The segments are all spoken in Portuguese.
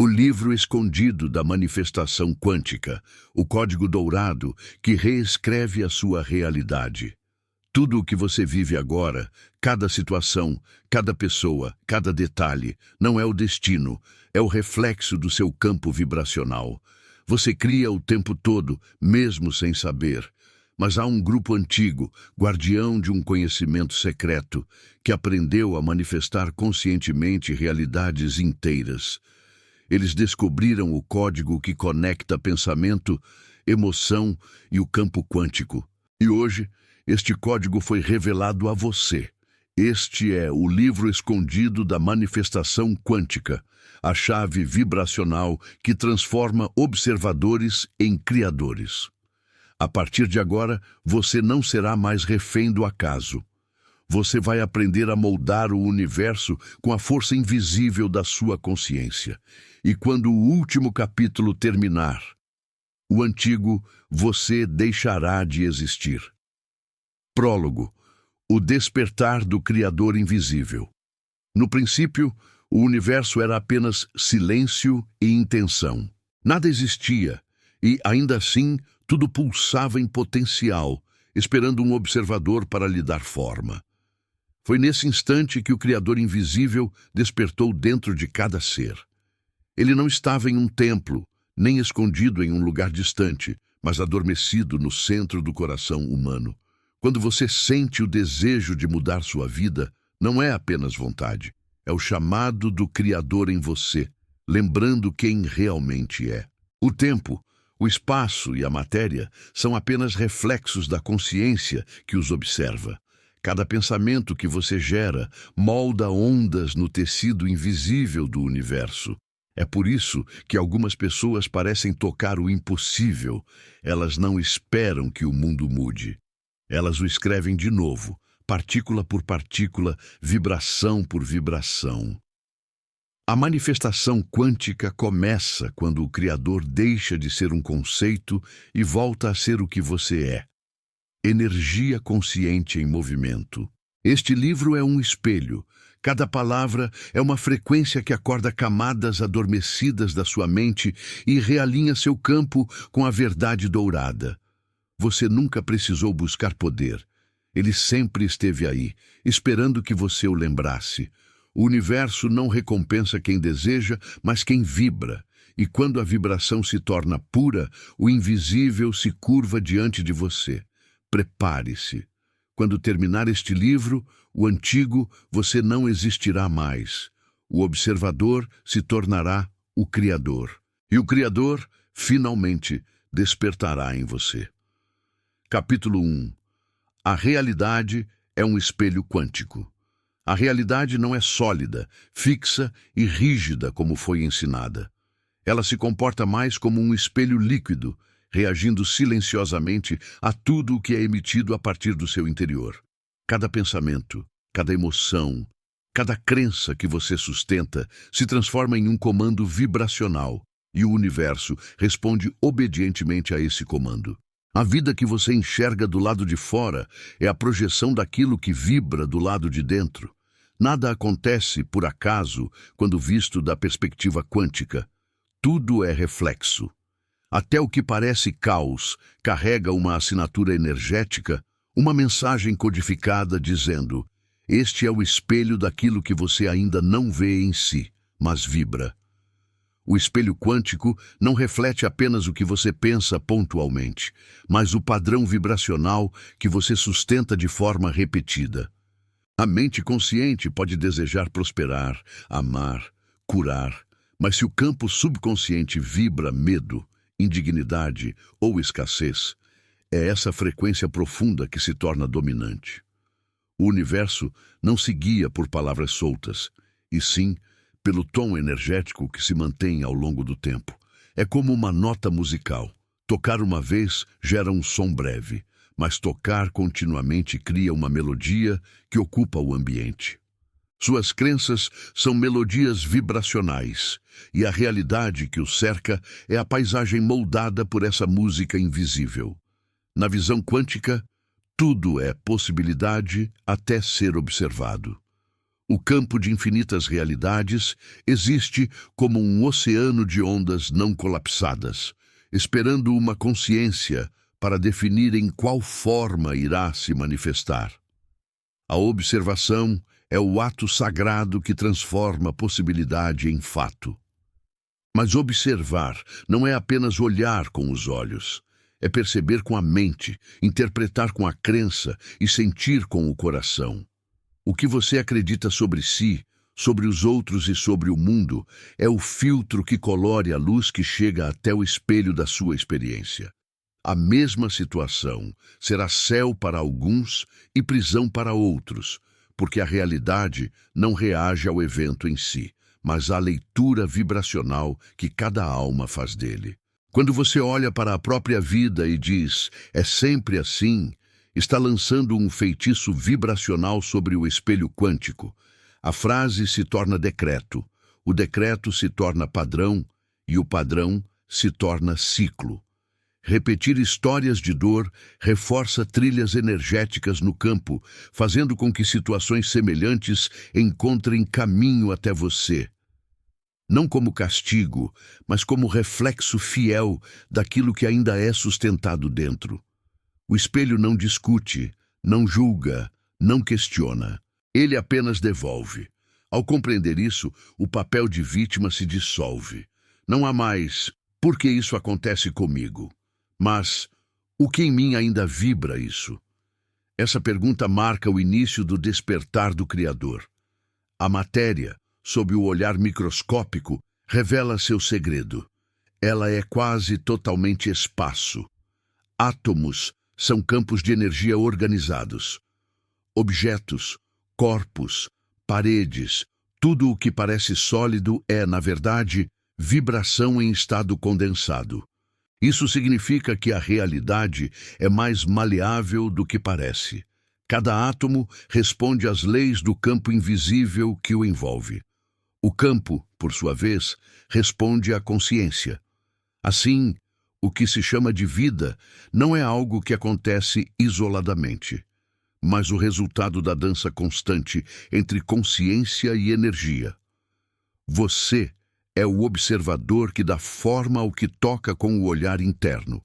O livro escondido da manifestação quântica, o código dourado que reescreve a sua realidade. Tudo o que você vive agora, cada situação, cada pessoa, cada detalhe, não é o destino, é o reflexo do seu campo vibracional. Você cria o tempo todo, mesmo sem saber. Mas há um grupo antigo, guardião de um conhecimento secreto, que aprendeu a manifestar conscientemente realidades inteiras. Eles descobriram o código que conecta pensamento, emoção e o campo quântico. E hoje, este código foi revelado a você. Este é o livro escondido da manifestação quântica, a chave vibracional que transforma observadores em criadores. A partir de agora, você não será mais refém do acaso. Você vai aprender a moldar o universo com a força invisível da sua consciência. E quando o último capítulo terminar, o antigo você deixará de existir. Prólogo: o despertar do Criador invisível. No princípio, o universo era apenas silêncio e intenção. Nada existia, e ainda assim, tudo pulsava em potencial, esperando um observador para lhe dar forma. Foi nesse instante que o Criador invisível despertou dentro de cada ser. Ele não estava em um templo, nem escondido em um lugar distante, mas adormecido no centro do coração humano. Quando você sente o desejo de mudar sua vida, não é apenas vontade, é o chamado do Criador em você, lembrando quem realmente é. O tempo, o espaço e a matéria são apenas reflexos da consciência que os observa. Cada pensamento que você gera molda ondas no tecido invisível do universo. É por isso que algumas pessoas parecem tocar o impossível. Elas não esperam que o mundo mude. Elas o escrevem de novo, partícula por partícula, vibração por vibração. A manifestação quântica começa quando o Criador deixa de ser um conceito e volta a ser o que você é. Energia consciente em movimento. Este livro é um espelho. Cada palavra é uma frequência que acorda camadas adormecidas da sua mente e realinha seu campo com a verdade dourada. Você nunca precisou buscar poder. Ele sempre esteve aí, esperando que você o lembrasse. O universo não recompensa quem deseja, mas quem vibra. E quando a vibração se torna pura, o invisível se curva diante de você. Prepare-se. Quando terminar este livro, o antigo você não existirá mais. O observador se tornará o Criador. E o Criador, finalmente, despertará em você. Capítulo 1. A realidade é um espelho quântico. A realidade não é sólida, fixa e rígida como foi ensinada. Ela se comporta mais como um espelho líquido, reagindo silenciosamente a tudo o que é emitido a partir do seu interior. Cada pensamento, cada emoção, cada crença que você sustenta se transforma em um comando vibracional, e o universo responde obedientemente a esse comando. A vida que você enxerga do lado de fora é a projeção daquilo que vibra do lado de dentro. Nada acontece por acaso quando visto da perspectiva quântica. Tudo é reflexo. Até o que parece caos carrega uma assinatura energética, uma mensagem codificada dizendo: este é o espelho daquilo que você ainda não vê em si, mas vibra. O espelho quântico não reflete apenas o que você pensa pontualmente, mas o padrão vibracional que você sustenta de forma repetida. A mente consciente pode desejar prosperar, amar, curar, mas se o campo subconsciente vibra medo, indignidade ou escassez, é essa frequência profunda que se torna dominante. O universo não se guia por palavras soltas, e sim pelo tom energético que se mantém ao longo do tempo. É como uma nota musical. Tocar uma vez gera um som breve, mas tocar continuamente cria uma melodia que ocupa o ambiente. Suas crenças são melodias vibracionais, e a realidade que o cerca é a paisagem moldada por essa música invisível. Na visão quântica, tudo é possibilidade até ser observado. O campo de infinitas realidades existe como um oceano de ondas não colapsadas, esperando uma consciência para definir em qual forma irá se manifestar. A observação é o ato sagrado que transforma a possibilidade em fato. Mas observar não é apenas olhar com os olhos. É perceber com a mente, interpretar com a crença e sentir com o coração. O que você acredita sobre si, sobre os outros e sobre o mundo é o filtro que colore a luz que chega até o espelho da sua experiência. A mesma situação será céu para alguns e prisão para outros, porque a realidade não reage ao evento em si, mas à leitura vibracional que cada alma faz dele. Quando você olha para a própria vida e diz, é sempre assim, está lançando um feitiço vibracional sobre o espelho quântico. A frase se torna decreto, o decreto se torna padrão e o padrão se torna ciclo. Repetir histórias de dor reforça trilhas energéticas no campo, fazendo com que situações semelhantes encontrem caminho até você. Não como castigo, mas como reflexo fiel daquilo que ainda é sustentado dentro. O espelho não discute, não julga, não questiona. Ele apenas devolve. Ao compreender isso, o papel de vítima se dissolve. Não há mais, por que isso acontece comigo? Mas, o que em mim ainda vibra isso? Essa pergunta marca o início do despertar do Criador. A matéria, sob o olhar microscópico, revela seu segredo. Ela é quase totalmente espaço. Átomos são campos de energia organizados. Objetos, corpos, paredes, tudo o que parece sólido é, na verdade, vibração em estado condensado. Isso significa que a realidade é mais maleável do que parece. Cada átomo responde às leis do campo invisível que o envolve. O campo, por sua vez, responde à consciência. Assim, o que se chama de vida não é algo que acontece isoladamente, mas o resultado da dança constante entre consciência e energia. Você é o observador que dá forma ao que toca com o olhar interno.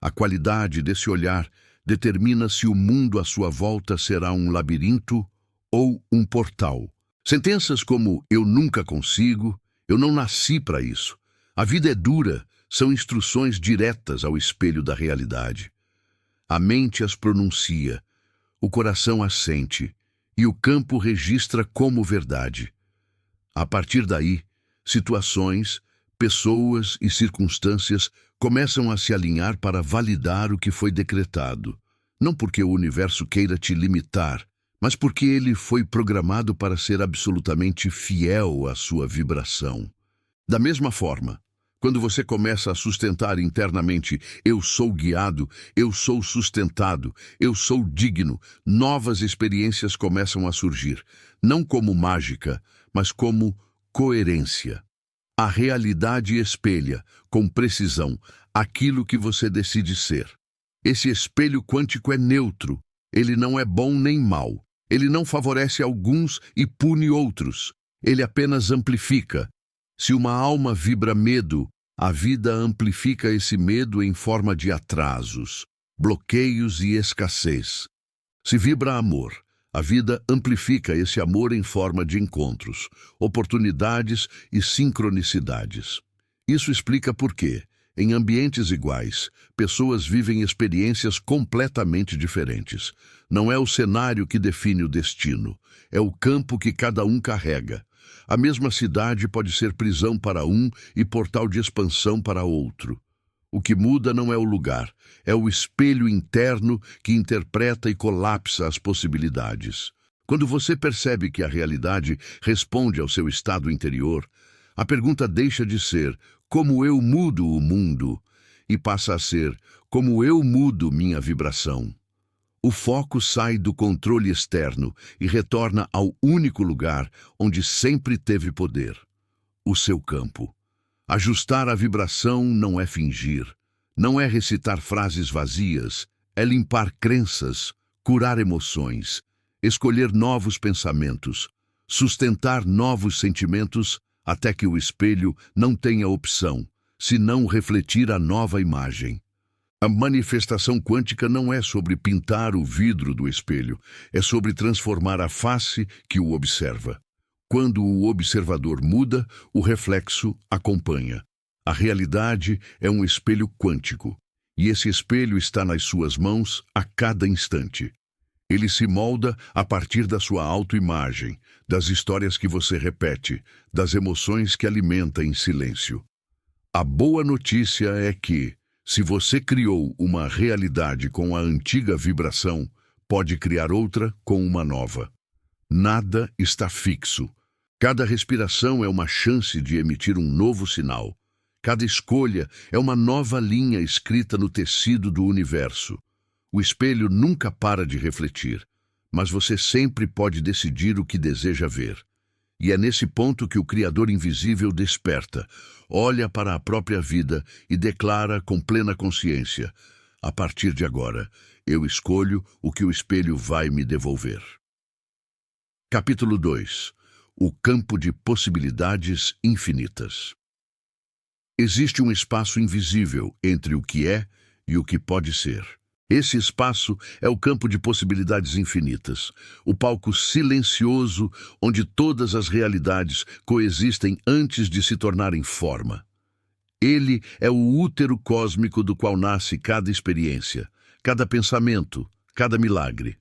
A qualidade desse olhar determina se o mundo à sua volta será um labirinto ou um portal. Sentenças como "eu nunca consigo", "eu não nasci para isso", "a vida é dura", são instruções diretas ao espelho da realidade. A mente as pronuncia, o coração as sente e o campo registra como verdade. A partir daí, situações, pessoas e circunstâncias começam a se alinhar para validar o que foi decretado. Não porque o universo queira te limitar, mas porque ele foi programado para ser absolutamente fiel à sua vibração. Da mesma forma, quando você começa a sustentar internamente "eu sou guiado, eu sou sustentado, eu sou digno", novas experiências começam a surgir, não como mágica, mas como coerência. A realidade espelha, com precisão, aquilo que você decide ser. Esse espelho quântico é neutro, ele não é bom nem mau. Ele não favorece alguns e pune outros. Ele apenas amplifica. Se uma alma vibra medo, a vida amplifica esse medo em forma de atrasos, bloqueios e escassez. Se vibra amor, a vida amplifica esse amor em forma de encontros, oportunidades e sincronicidades. Isso explica por que, em ambientes iguais, pessoas vivem experiências completamente diferentes. Não é o cenário que define o destino, é o campo que cada um carrega. A mesma cidade pode ser prisão para um e portal de expansão para outro. O que muda não é o lugar, é o espelho interno que interpreta e colapsa as possibilidades. Quando você percebe que a realidade responde ao seu estado interior, a pergunta deixa de ser "como eu mudo o mundo?" e passa a ser "como eu mudo minha vibração?" O foco sai do controle externo e retorna ao único lugar onde sempre teve poder: o seu campo. Ajustar a vibração não é fingir, não é recitar frases vazias, é limpar crenças, curar emoções, escolher novos pensamentos, sustentar novos sentimentos até que o espelho não tenha opção, senão refletir a nova imagem. A manifestação quântica não é sobre pintar o vidro do espelho, é sobre transformar a face que o observa. Quando o observador muda, o reflexo acompanha. A realidade é um espelho quântico, e esse espelho está nas suas mãos a cada instante. Ele se molda a partir da sua autoimagem, das histórias que você repete, das emoções que alimenta em silêncio. A boa notícia é que, se você criou uma realidade com a antiga vibração, pode criar outra com uma nova. Nada está fixo. Cada respiração é uma chance de emitir um novo sinal. Cada escolha é uma nova linha escrita no tecido do universo. O espelho nunca para de refletir, mas você sempre pode decidir o que deseja ver. E é nesse ponto que o Criador Invisível desperta, olha para a própria vida e declara com plena consciência: a partir de agora, eu escolho o que o espelho vai me devolver. Capítulo 2. O campo de possibilidades infinitas. Existe um espaço invisível entre o que é e o que pode ser. Esse espaço é o campo de possibilidades infinitas, o palco silencioso onde todas as realidades coexistem antes de se tornarem forma. Ele é o útero cósmico do qual nasce cada experiência, cada pensamento, cada milagre.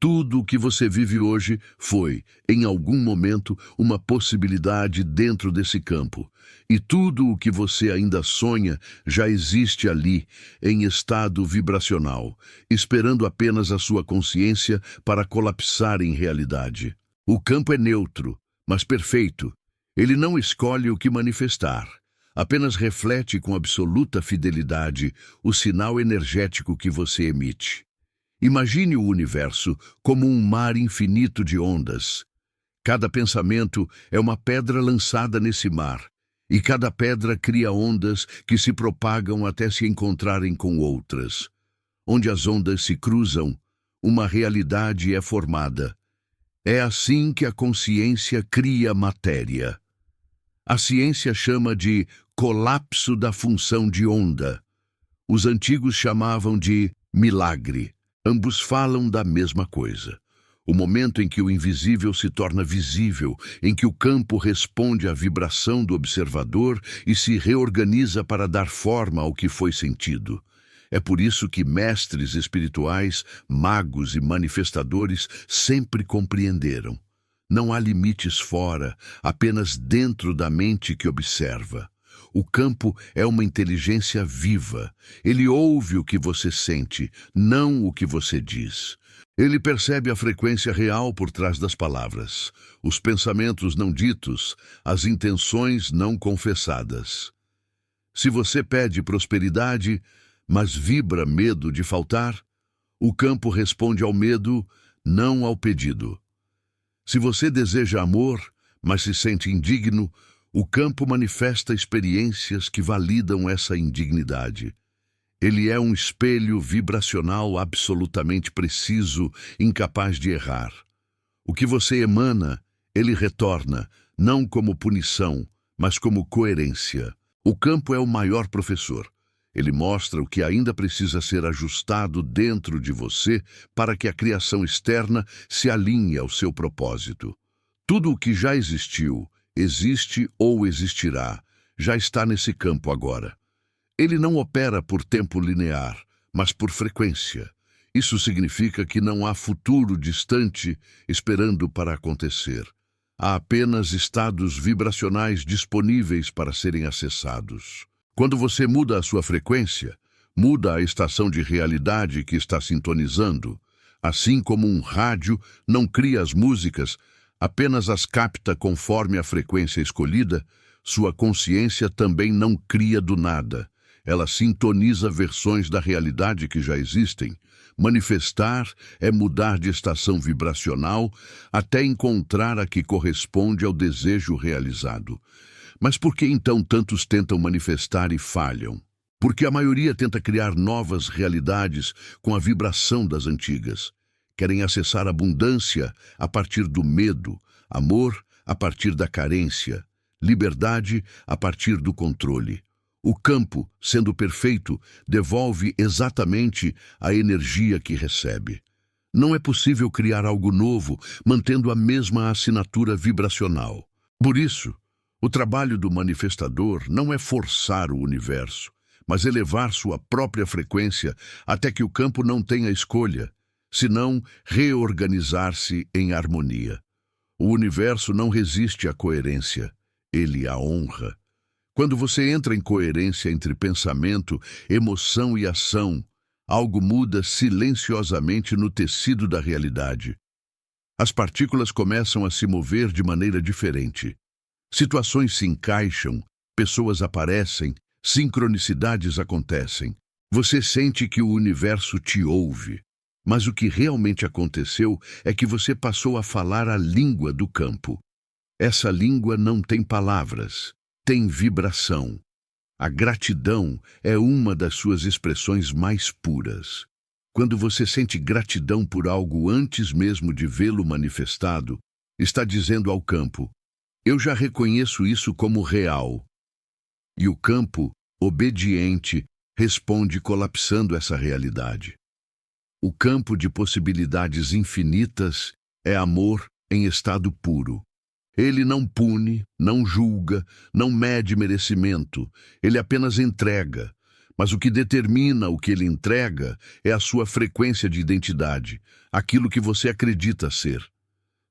Tudo o que você vive hoje foi, em algum momento, uma possibilidade dentro desse campo. E tudo o que você ainda sonha já existe ali, em estado vibracional, esperando apenas a sua consciência para colapsar em realidade. O campo é neutro, mas perfeito. Ele não escolhe o que manifestar. Apenas reflete com absoluta fidelidade o sinal energético que você emite. Imagine o universo como um mar infinito de ondas. Cada pensamento é uma pedra lançada nesse mar, e cada pedra cria ondas que se propagam até se encontrarem com outras. Onde as ondas se cruzam, uma realidade é formada. É assim que a consciência cria matéria. A ciência chama de colapso da função de onda. Os antigos chamavam de milagre. Ambos falam da mesma coisa. O momento em que o invisível se torna visível, em que o campo responde à vibração do observador e se reorganiza para dar forma ao que foi sentido. É por isso que mestres espirituais, magos e manifestadores sempre compreenderam. Não há limites fora, apenas dentro da mente que observa. O campo é uma inteligência viva. Ele ouve o que você sente, não o que você diz. Ele percebe a frequência real por trás das palavras, os pensamentos não ditos, as intenções não confessadas. Se você pede prosperidade, mas vibra medo de faltar, o campo responde ao medo, não ao pedido. Se você deseja amor, mas se sente indigno, o campo manifesta experiências que validam essa indignidade. Ele é um espelho vibracional absolutamente preciso, incapaz de errar. O que você emana, ele retorna, não como punição, mas como coerência. O campo é o maior professor. Ele mostra o que ainda precisa ser ajustado dentro de você para que a criação externa se alinhe ao seu propósito. Tudo o que já existiu, existe ou existirá, já está nesse campo agora. Ele não opera por tempo linear, mas por frequência. Isso significa que não há futuro distante esperando para acontecer. Há apenas estados vibracionais disponíveis para serem acessados. Quando você muda a sua frequência, muda a estação de realidade que está sintonizando. Assim como um rádio não cria as músicas, apenas as capta conforme a frequência escolhida, sua consciência também não cria do nada. Ela sintoniza versões da realidade que já existem. Manifestar é mudar de estação vibracional até encontrar a que corresponde ao desejo realizado. Mas por que então tantos tentam manifestar e falham? Porque a maioria tenta criar novas realidades com a vibração das antigas. Querem acessar a abundância a partir do medo, amor a partir da carência, liberdade a partir do controle. O campo, sendo perfeito, devolve exatamente a energia que recebe. Não é possível criar algo novo mantendo a mesma assinatura vibracional. Por isso, o trabalho do manifestador não é forçar o universo, mas elevar sua própria frequência até que o campo não tenha escolha, senão reorganizar-se em harmonia. O universo não resiste à coerência, ele a honra. Quando você entra em coerência entre pensamento, emoção e ação, algo muda silenciosamente no tecido da realidade. As partículas começam a se mover de maneira diferente. Situações se encaixam, pessoas aparecem, sincronicidades acontecem. Você sente que o universo te ouve. Mas o que realmente aconteceu é que você passou a falar a língua do campo. Essa língua não tem palavras, tem vibração. A gratidão é uma das suas expressões mais puras. Quando você sente gratidão por algo antes mesmo de vê-lo manifestado, está dizendo ao campo: eu já reconheço isso como real. E o campo, obediente, responde colapsando essa realidade. O campo de possibilidades infinitas é amor em estado puro. Ele não pune, não julga, não mede merecimento, ele apenas entrega. Mas o que determina o que ele entrega é a sua frequência de identidade, aquilo que você acredita ser.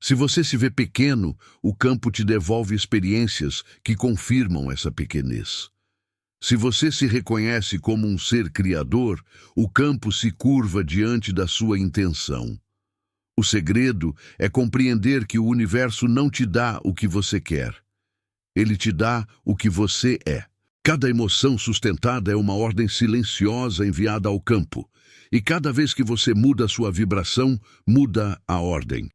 Se você se vê pequeno, o campo te devolve experiências que confirmam essa pequenez. Se você se reconhece como um ser criador, o campo se curva diante da sua intenção. O segredo é compreender que o universo não te dá o que você quer. Ele te dá o que você é. Cada emoção sustentada é uma ordem silenciosa enviada ao campo. E cada vez que você muda a sua vibração, muda a ordem.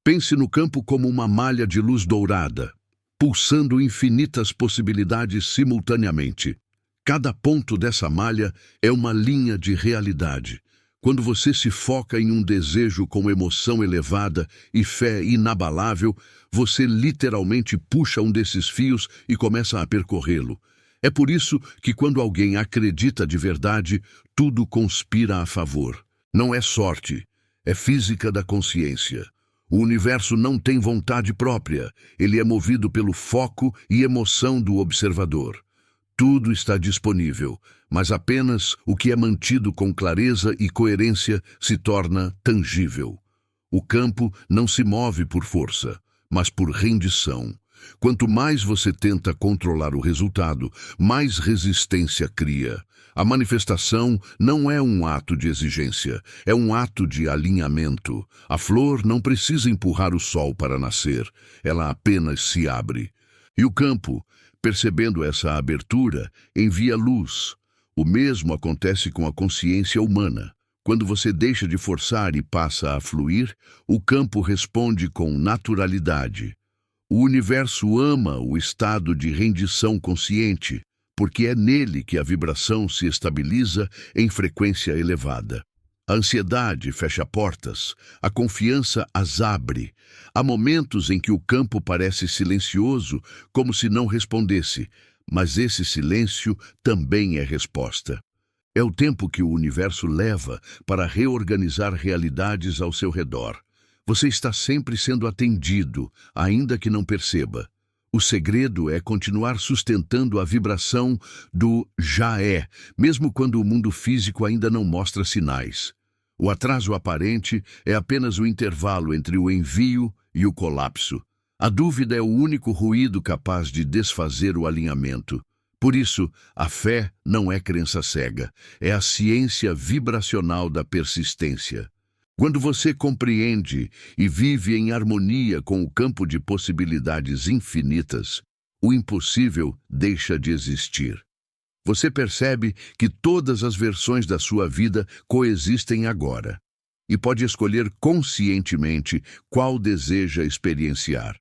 Pense no campo como uma malha de luz dourada, pulsando infinitas possibilidades simultaneamente. Cada ponto dessa malha é uma linha de realidade. Quando você se foca em um desejo com emoção elevada e fé inabalável, você literalmente puxa um desses fios e começa a percorrê-lo. É por isso que quando alguém acredita de verdade, tudo conspira a favor. Não é sorte, é física da consciência. O universo não tem vontade própria, ele é movido pelo foco e emoção do observador. Tudo está disponível, mas apenas o que é mantido com clareza e coerência se torna tangível. O campo não se move por força, mas por rendição. Quanto mais você tenta controlar o resultado, mais resistência cria. A manifestação não é um ato de exigência, é um ato de alinhamento. A flor não precisa empurrar o sol para nascer, ela apenas se abre. E o campo, percebendo essa abertura, envia luz. O mesmo acontece com a consciência humana. Quando você deixa de forçar e passa a fluir, o campo responde com naturalidade. O universo ama o estado de rendição consciente, porque é nele que a vibração se estabiliza em frequência elevada. A ansiedade fecha portas, a confiança as abre. Há momentos em que o campo parece silencioso, como se não respondesse, mas esse silêncio também é resposta. É o tempo que o universo leva para reorganizar realidades ao seu redor. Você está sempre sendo atendido, ainda que não perceba. O segredo é continuar sustentando a vibração do já é, mesmo quando o mundo físico ainda não mostra sinais. O atraso aparente é apenas o intervalo entre o envio e o colapso. A dúvida é o único ruído capaz de desfazer o alinhamento. Por isso, a fé não é crença cega, é a ciência vibracional da persistência. Quando você compreende e vive em harmonia com o campo de possibilidades infinitas, o impossível deixa de existir. Você percebe que todas as versões da sua vida coexistem agora e pode escolher conscientemente qual deseja experienciar.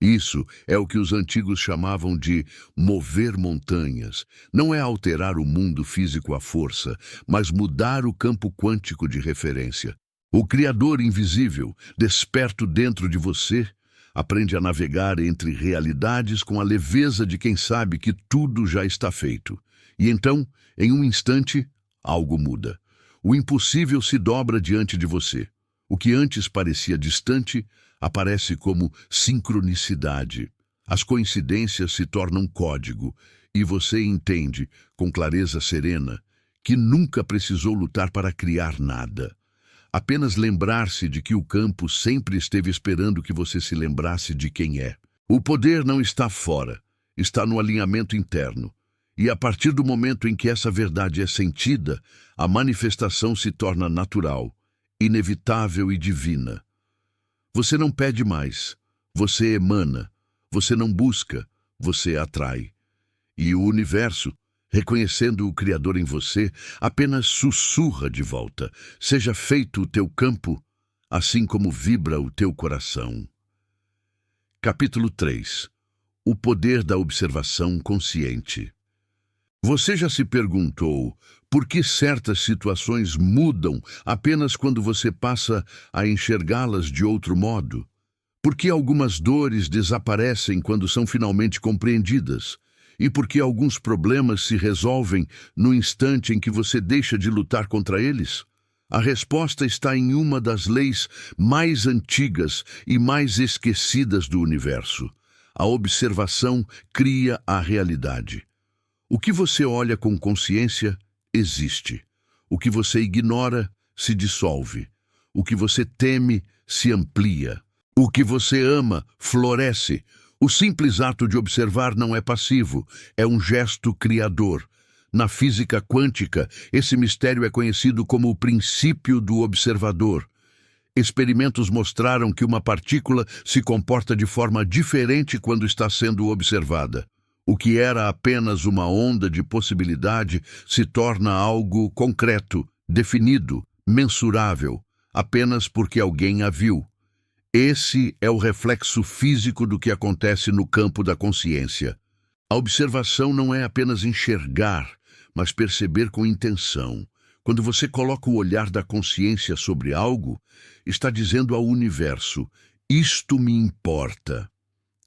Isso é o que os antigos chamavam de mover montanhas. Não é alterar o mundo físico à força, mas mudar o campo quântico de referência. O Criador invisível, desperto dentro de você, Aprende a navegar entre realidades com a leveza de quem sabe que tudo já está feito. E então, em um instante, algo muda. O impossível se dobra diante de você. O que antes parecia distante aparece como sincronicidade. As coincidências se tornam código e você entende, com clareza serena, que nunca precisou lutar para criar nada. Apenas lembrar-se de que o campo sempre esteve esperando que você se lembrasse de quem é. O poder não está fora, está no alinhamento interno. E a partir do momento em que essa verdade é sentida, a manifestação se torna natural, inevitável e divina. Você não pede mais, você emana, você não busca, você atrai. E o universo, reconhecendo o Criador em você, apenas sussurra de volta: seja feito o teu campo, assim como vibra o teu coração. Capítulo 3. O poder da observação consciente. Você já se perguntou por que certas situações mudam apenas quando você passa a enxergá-las de outro modo? Por que algumas dores desaparecem quando são finalmente compreendidas? E por que alguns problemas se resolvem no instante em que você deixa de lutar contra eles? A resposta está em uma das leis mais antigas e mais esquecidas do universo. A observação cria a realidade. O que você olha com consciência, existe. O que você ignora, se dissolve. O que você teme, se amplia. O que você ama, floresce. O simples ato de observar não é passivo, é um gesto criador. Na física quântica, esse mistério é conhecido como o princípio do observador. Experimentos mostraram que uma partícula se comporta de forma diferente quando está sendo observada. O que era apenas uma onda de possibilidade se torna algo concreto, definido, mensurável, apenas porque alguém a viu. Esse é o reflexo físico do que acontece no campo da consciência. A observação não é apenas enxergar, mas perceber com intenção. Quando você coloca o olhar da consciência sobre algo, está dizendo ao universo: isto me importa.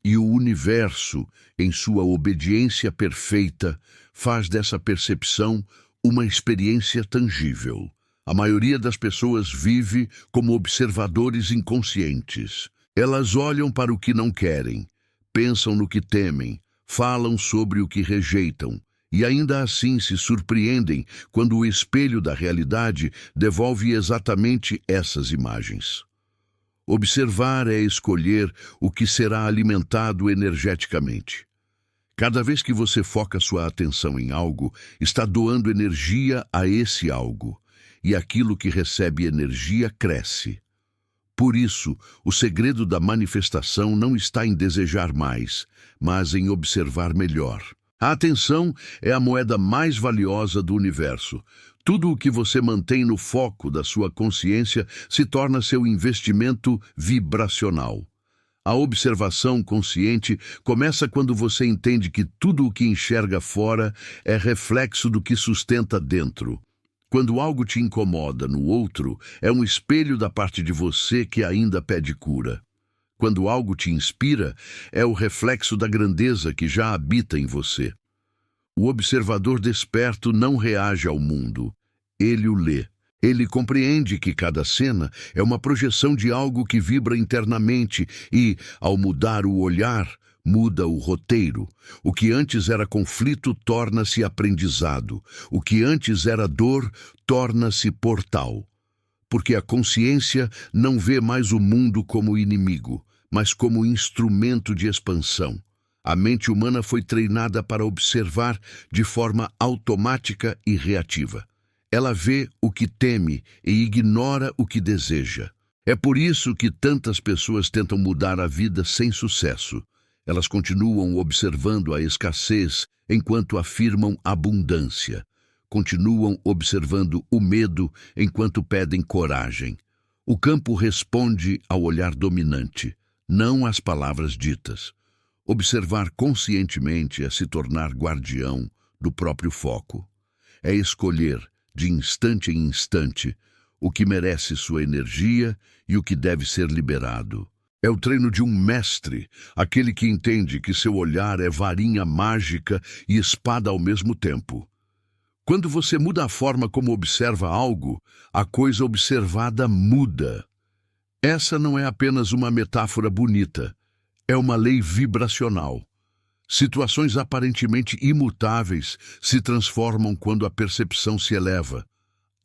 E o universo, em sua obediência perfeita, faz dessa percepção uma experiência tangível. A maioria das pessoas vive como observadores inconscientes. Elas olham para o que não querem, pensam no que temem, falam sobre o que rejeitam, e ainda assim se surpreendem quando o espelho da realidade devolve exatamente essas imagens. Observar é escolher o que será alimentado energeticamente. Cada vez que você foca sua atenção em algo, está doando energia a esse algo, e aquilo que recebe energia cresce. Por isso, o segredo da manifestação não está em desejar mais, mas em observar melhor. A atenção é a moeda mais valiosa do universo. Tudo o que você mantém no foco da sua consciência se torna seu investimento vibracional. A observação consciente começa quando você entende que tudo o que enxerga fora é reflexo do que sustenta dentro. Quando algo te incomoda no outro, é um espelho da parte de você que ainda pede cura. Quando algo te inspira, é o reflexo da grandeza que já habita em você. O observador desperto não reage ao mundo, ele o lê. Ele compreende que cada cena é uma projeção de algo que vibra internamente e, ao mudar o olhar, muda o roteiro. O que antes era conflito torna-se aprendizado. O que antes era dor torna-se portal. Porque a consciência não vê mais o mundo como inimigo, mas como instrumento de expansão. A mente humana foi treinada para observar de forma automática e reativa. Ela vê o que teme e ignora o que deseja. É por isso que tantas pessoas tentam mudar a vida sem sucesso. Elas continuam observando a escassez enquanto afirmam abundância. Continuam observando o medo enquanto pedem coragem. O campo responde ao olhar dominante, não às palavras ditas. Observar conscientemente é se tornar guardião do próprio foco. É escolher, de instante em instante, o que merece sua energia e o que deve ser liberado. É o treino de um mestre, aquele que entende que seu olhar é varinha mágica e espada ao mesmo tempo. Quando você muda a forma como observa algo, a coisa observada muda. Essa não é apenas uma metáfora bonita, é uma lei vibracional. Situações aparentemente imutáveis se transformam quando a percepção se eleva.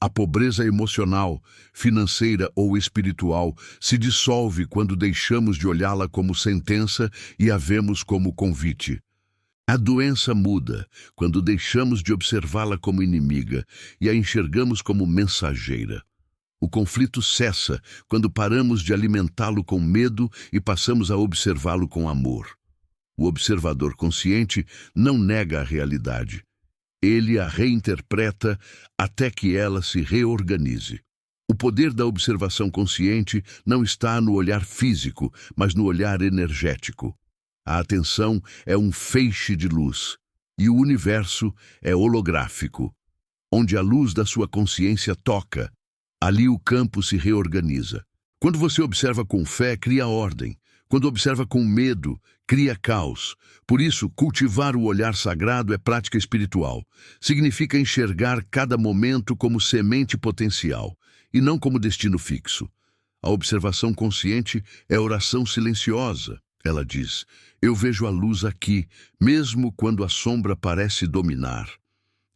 A pobreza emocional, financeira ou espiritual se dissolve quando deixamos de olhá-la como sentença e a vemos como convite. A doença muda quando deixamos de observá-la como inimiga e a enxergamos como mensageira. O conflito cessa quando paramos de alimentá-lo com medo e passamos a observá-lo com amor. O observador consciente não nega a realidade. Ele a reinterpreta até que ela se reorganize. O poder da observação consciente não está no olhar físico, mas no olhar energético. A atenção é um feixe de luz, e o universo é holográfico. Onde a luz da sua consciência toca, ali o campo se reorganiza. Quando você observa com fé, cria ordem. Quando observa com medo, cria caos. Por isso, cultivar o olhar sagrado é prática espiritual. Significa enxergar cada momento como semente potencial, e não como destino fixo. A observação consciente é oração silenciosa. Ela diz: eu vejo a luz aqui, mesmo quando a sombra parece dominar.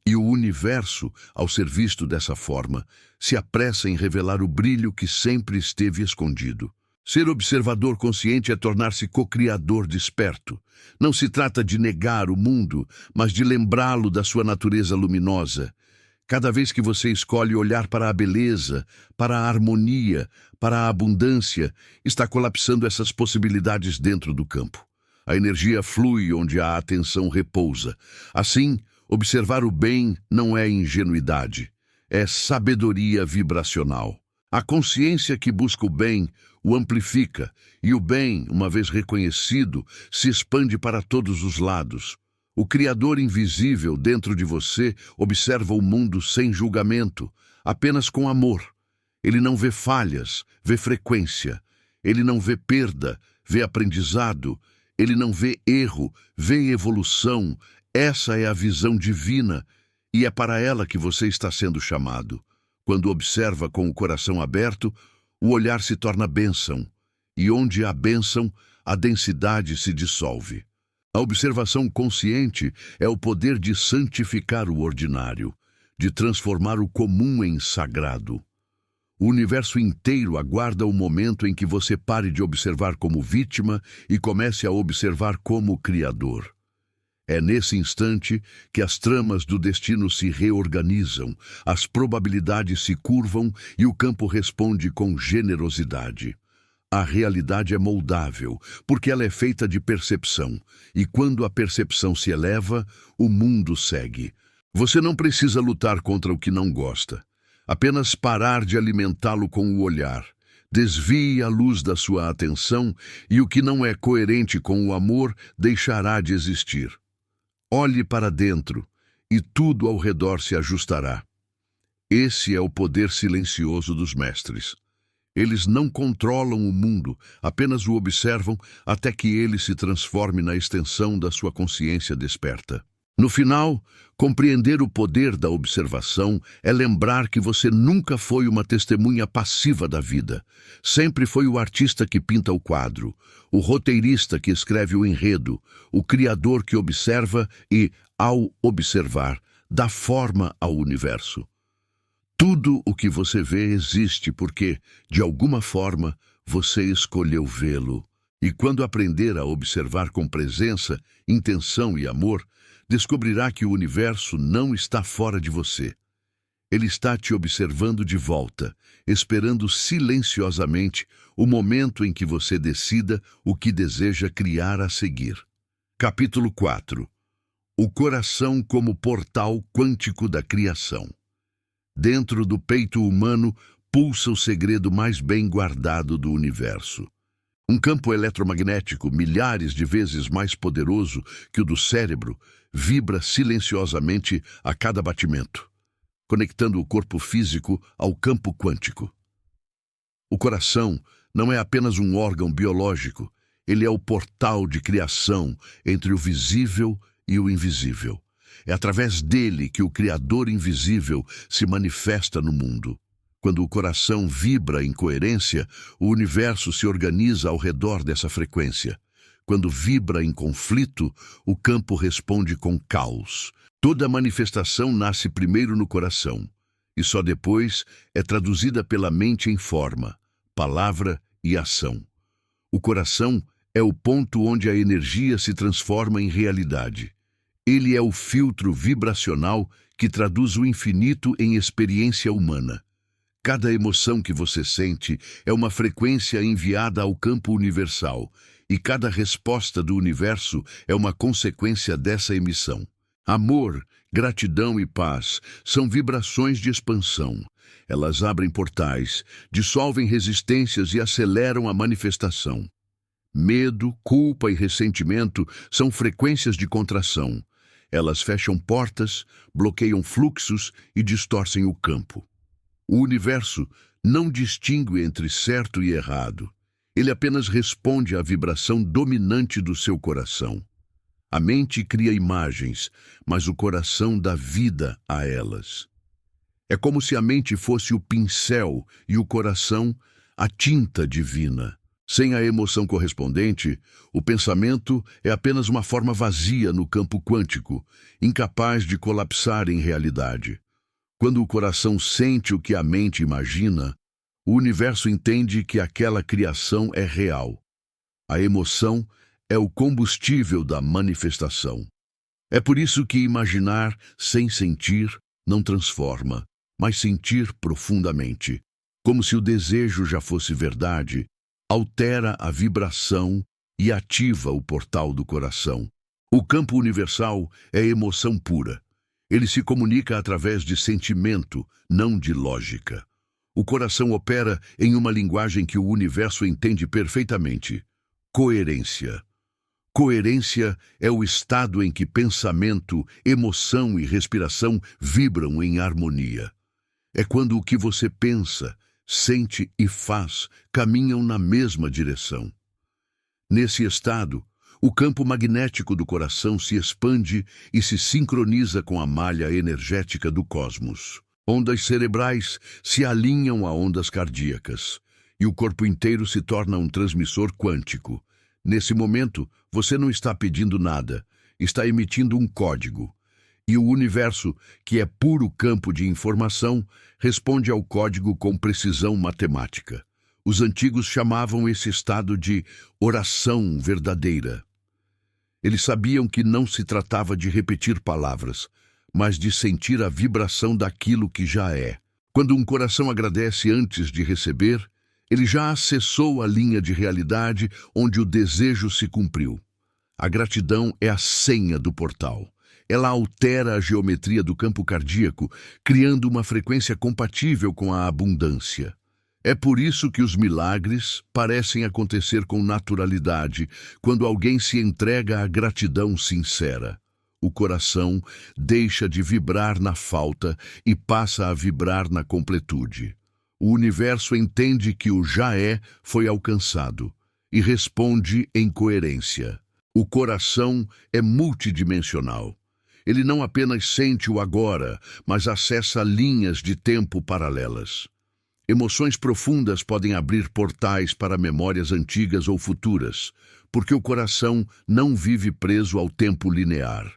E o universo, ao ser visto dessa forma, se apressa em revelar o brilho que sempre esteve escondido. Ser observador consciente é tornar-se co-criador desperto. Não se trata de negar o mundo, mas de lembrá-lo da sua natureza luminosa. Cada vez que você escolhe olhar para a beleza, para a harmonia, para a abundância, está colapsando essas possibilidades dentro do campo. A energia flui onde a atenção repousa. Assim, observar o bem não é ingenuidade, é sabedoria vibracional. A consciência que busca o bem o amplifica, e o bem, uma vez reconhecido, se expande para todos os lados. O Criador invisível dentro de você observa o mundo sem julgamento, apenas com amor. Ele não vê falhas, vê frequência. Ele não vê perda, vê aprendizado. Ele não vê erro, vê evolução. Essa é a visão divina, e é para ela que você está sendo chamado. Quando observa com o coração aberto, o olhar se torna bênção, e onde há bênção, a densidade se dissolve. A observação consciente é o poder de santificar o ordinário, de transformar o comum em sagrado. O universo inteiro aguarda o momento em que você pare de observar como vítima e comece a observar como criador. É nesse instante que as tramas do destino se reorganizam, as probabilidades se curvam e o campo responde com generosidade. A realidade é moldável, porque ela é feita de percepção, e quando a percepção se eleva, o mundo segue. Você não precisa lutar contra o que não gosta, apenas parar de alimentá-lo com o olhar. Desvie a luz da sua atenção e o que não é coerente com o amor deixará de existir. Olhe para dentro e tudo ao redor se ajustará. Esse é o poder silencioso dos mestres. Eles não controlam o mundo, apenas o observam até que ele se transforme na extensão da sua consciência desperta. No final, compreender o poder da observação é lembrar que você nunca foi uma testemunha passiva da vida. Sempre foi o artista que pinta o quadro, o roteirista que escreve o enredo, o criador que observa e, ao observar, dá forma ao universo. Tudo o que você vê existe porque, de alguma forma, você escolheu vê-lo. E quando aprender a observar com presença, intenção e amor, descobrirá que o universo não está fora de você. Ele está te observando de volta, esperando silenciosamente o momento em que você decida o que deseja criar a seguir. Capítulo 4. O coração como portal quântico da criação. Dentro do peito humano pulsa o segredo mais bem guardado do universo. Um campo eletromagnético milhares de vezes mais poderoso que o do cérebro vibra silenciosamente a cada batimento, conectando o corpo físico ao campo quântico. O coração, não é apenas um órgão biológico, ele é o portal de criação entre o visível e o invisível. É através dele que o Criador invisível se manifesta no mundo. Quando o coração vibra em coerência, o universo se organiza ao redor dessa frequência. Quando vibra em conflito, o campo responde com caos. Toda manifestação nasce primeiro no coração, e só depois é traduzida pela mente em forma, palavra e ação. O coração é o ponto onde a energia se transforma em realidade. Ele é o filtro vibracional que traduz o infinito em experiência humana. Cada emoção que você sente é uma frequência enviada ao campo universal, e cada resposta do universo é uma consequência dessa emissão. Amor, gratidão e paz são vibrações de expansão. Elas abrem portais, dissolvem resistências e aceleram a manifestação. Medo, culpa e ressentimento são frequências de contração. Elas fecham portas, bloqueiam fluxos e distorcem o campo. O universo não distingue entre certo e errado. Ele apenas responde à vibração dominante do seu coração. A mente cria imagens, mas o coração dá vida a elas. É como se a mente fosse o pincel e o coração a tinta divina. Sem a emoção correspondente, o pensamento é apenas uma forma vazia no campo quântico, incapaz de colapsar em realidade. Quando o coração sente o que a mente imagina, o universo entende que aquela criação é real. A emoção é o combustível da manifestação. É por isso que imaginar sem sentir não transforma, mas sentir profundamente, como se o desejo já fosse verdade, altera a vibração e ativa o portal do coração. O campo universal é emoção pura. Ele se comunica através de sentimento, não de lógica. O coração opera em uma linguagem que o universo entende perfeitamente. Coerência. Coerência é o estado em que pensamento, emoção e respiração vibram em harmonia. É quando o que você pensa, sente e faz caminham na mesma direção. Nesse estado, o campo magnético do coração se expande e se sincroniza com a malha energética do cosmos. Ondas cerebrais se alinham a ondas cardíacas, e o corpo inteiro se torna um transmissor quântico. Nesse momento, você não está pedindo nada, está emitindo um código. E o universo, que é puro campo de informação, responde ao código com precisão matemática. Os antigos chamavam esse estado de oração verdadeira. Eles sabiam que não se tratava de repetir palavras, mas de sentir a vibração daquilo que já é. Quando um coração agradece antes de receber, ele já acessou a linha de realidade onde o desejo se cumpriu. A gratidão é a senha do portal. Ela altera a geometria do campo cardíaco, criando uma frequência compatível com a abundância. É por isso que os milagres parecem acontecer com naturalidade quando alguém se entrega à gratidão sincera. O coração deixa de vibrar na falta e passa a vibrar na completude. O universo entende que o já é foi alcançado e responde em coerência. O coração é multidimensional. Ele não apenas sente o agora, mas acessa linhas de tempo paralelas. Emoções profundas podem abrir portais para memórias antigas ou futuras, porque o coração não vive preso ao tempo linear.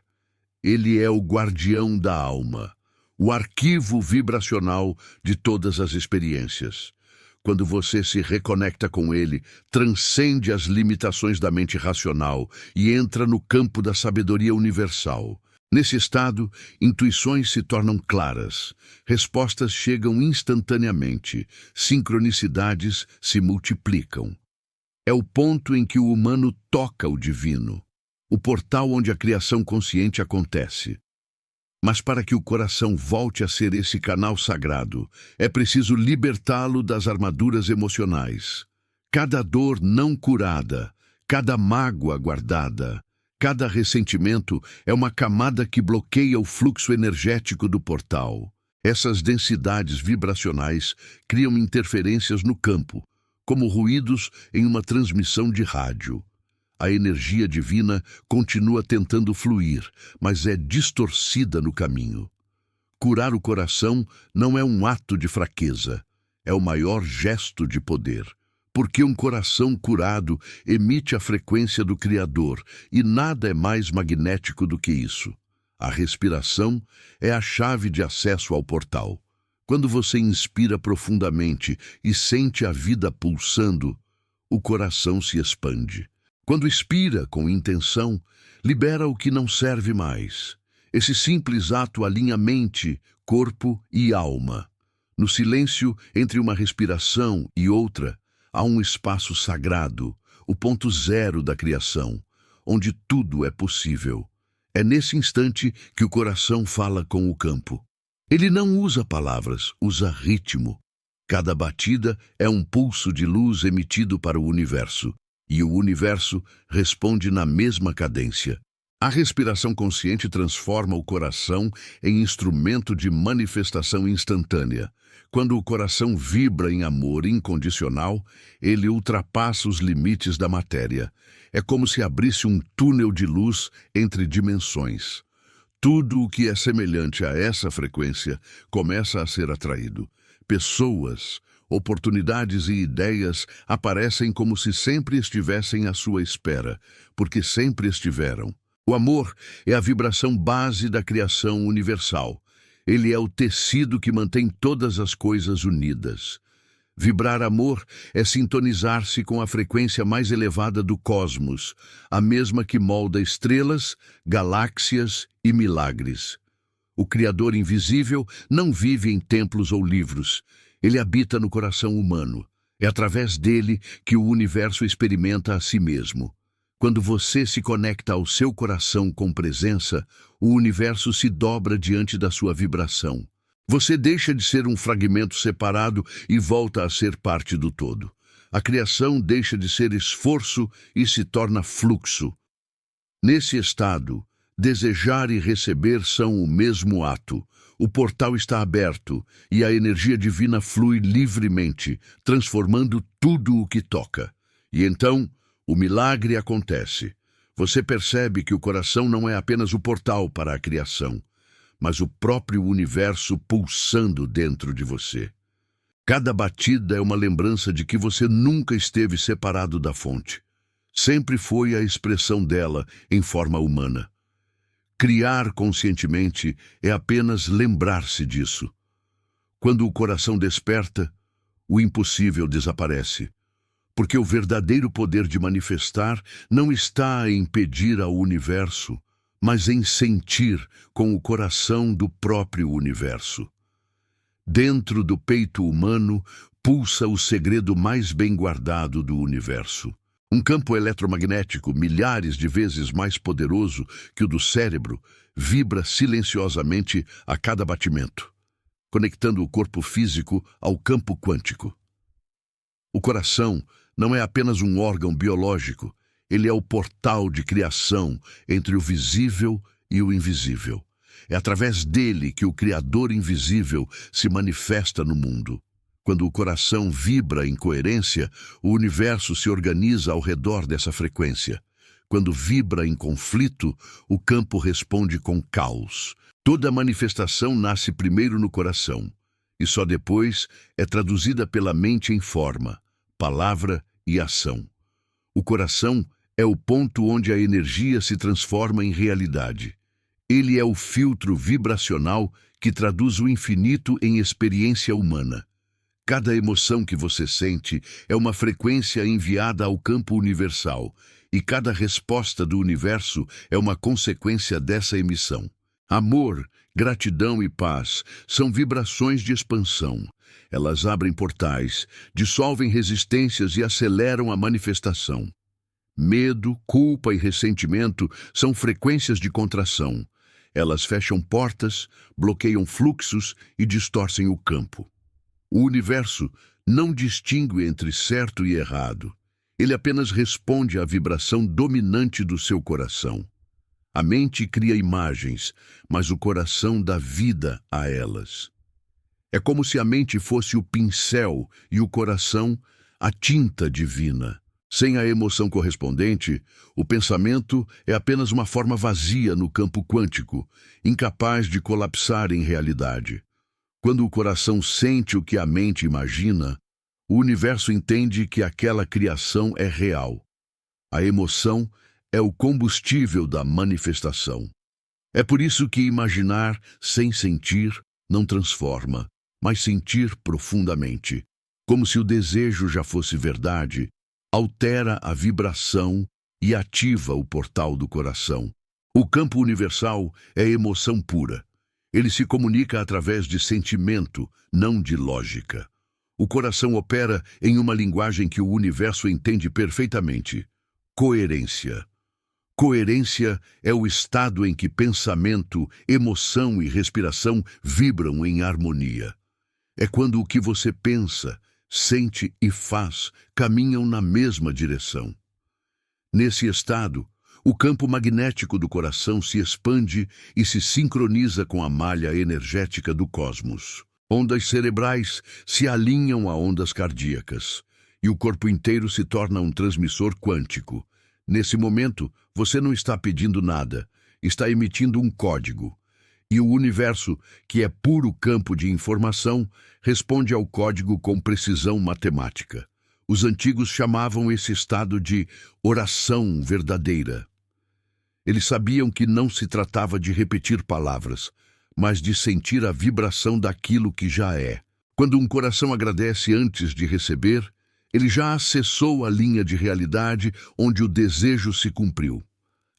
Ele é o guardião da alma, o arquivo vibracional de todas as experiências. Quando você se reconecta com ele, transcende as limitações da mente racional e entra no campo da sabedoria universal. Nesse estado, intuições se tornam claras, respostas chegam instantaneamente, sincronicidades se multiplicam. É o ponto em que o humano toca o divino, o portal onde a criação consciente acontece. Mas para que o coração volte a ser esse canal sagrado, é preciso libertá-lo das armaduras emocionais. Cada dor não curada, cada mágoa guardada, cada ressentimento é uma camada que bloqueia o fluxo energético do portal. Essas densidades vibracionais criam interferências no campo, como ruídos em uma transmissão de rádio. A energia divina continua tentando fluir, mas é distorcida no caminho. Curar o coração não é um ato de fraqueza, é o maior gesto de poder. Porque um coração curado emite a frequência do Criador, e nada é mais magnético do que isso. A respiração é a chave de acesso ao portal. Quando você inspira profundamente e sente a vida pulsando, o coração se expande. Quando expira com intenção, libera o que não serve mais. Esse simples ato alinha mente, corpo e alma. No silêncio entre uma respiração e outra, há um espaço sagrado, o ponto zero da criação, onde tudo é possível. É nesse instante que o coração fala com o campo. Ele não usa palavras, usa ritmo. Cada batida é um pulso de luz emitido para o universo, e o universo responde na mesma cadência. A respiração consciente transforma o coração em instrumento de manifestação instantânea. Quando o coração vibra em amor incondicional, ele ultrapassa os limites da matéria. É como se abrisse um túnel de luz entre dimensões. Tudo o que é semelhante a essa frequência começa a ser atraído. Pessoas, oportunidades e ideias aparecem como se sempre estivessem à sua espera, porque sempre estiveram. O amor é a vibração base da criação universal. Ele é o tecido que mantém todas as coisas unidas. Vibrar amor é sintonizar-se com a frequência mais elevada do cosmos, a mesma que molda estrelas, galáxias e milagres. O Criador invisível não vive em templos ou livros. Ele habita no coração humano. É através dele que o universo experimenta a si mesmo. Quando você se conecta ao seu coração com presença, o universo se dobra diante da sua vibração. Você deixa de ser um fragmento separado e volta a ser parte do todo. A criação deixa de ser esforço e se torna fluxo. Nesse estado, desejar e receber são o mesmo ato. O portal está aberto e a energia divina flui livremente, transformando tudo o que toca. E então, o milagre acontece. Você percebe que o coração não é apenas o portal para a criação, mas o próprio universo pulsando dentro de você. Cada batida é uma lembrança de que você nunca esteve separado da fonte. Sempre foi a expressão dela em forma humana. Criar conscientemente é apenas lembrar-se disso. Quando o coração desperta, o impossível desaparece. Porque o verdadeiro poder de manifestar não está em pedir ao universo, mas em sentir com o coração do próprio universo. Dentro do peito humano pulsa o segredo mais bem guardado do universo. Um campo eletromagnético milhares de vezes mais poderoso que o do cérebro vibra silenciosamente a cada batimento, conectando o corpo físico ao campo quântico. O coração não é apenas um órgão biológico, ele é o portal de criação entre o visível e o invisível. É através dele que o Criador invisível se manifesta no mundo. Quando o coração vibra em coerência, o universo se organiza ao redor dessa frequência. Quando vibra em conflito, o campo responde com caos. Toda manifestação nasce primeiro no coração, e só depois é traduzida pela mente em forma, palavra e ação. O coração é o ponto onde a energia se transforma em realidade. Ele é o filtro vibracional que traduz o infinito em experiência humana. Cada emoção que você sente é uma frequência enviada ao campo universal, e cada resposta do universo é uma consequência dessa emissão. Amor, gratidão e paz são vibrações de expansão. Elas abrem portais, dissolvem resistências e aceleram a manifestação. Medo, culpa e ressentimento são frequências de contração. Elas fecham portas, bloqueiam fluxos e distorcem o campo. O universo não distingue entre certo e errado. Ele apenas responde à vibração dominante do seu coração. A mente cria imagens, mas o coração dá vida a elas. É como se a mente fosse o pincel e o coração a tinta divina. Sem a emoção correspondente, o pensamento é apenas uma forma vazia no campo quântico, incapaz de colapsar em realidade. Quando o coração sente o que a mente imagina, o universo entende que aquela criação é real. A emoção é o combustível da manifestação. É por isso que imaginar sem sentir não transforma, mas sentir profundamente, como se o desejo já fosse verdade, altera a vibração e ativa o portal do coração. O campo universal é emoção pura. Ele se comunica através de sentimento, não de lógica. O coração opera em uma linguagem que o universo entende perfeitamente: coerência. Coerência é o estado em que pensamento, emoção e respiração vibram em harmonia. É quando o que você pensa, sente e faz caminham na mesma direção. Nesse estado, o campo magnético do coração se expande e se sincroniza com a malha energética do cosmos. Ondas cerebrais se alinham a ondas cardíacas, e o corpo inteiro se torna um transmissor quântico. Nesse momento, você não está pedindo nada, está emitindo um código. E o universo, que é puro campo de informação, responde ao código com precisão matemática. Os antigos chamavam esse estado de oração verdadeira. Eles sabiam que não se tratava de repetir palavras, mas de sentir a vibração daquilo que já é. Quando um coração agradece antes de receber, ele já acessou a linha de realidade onde o desejo se cumpriu.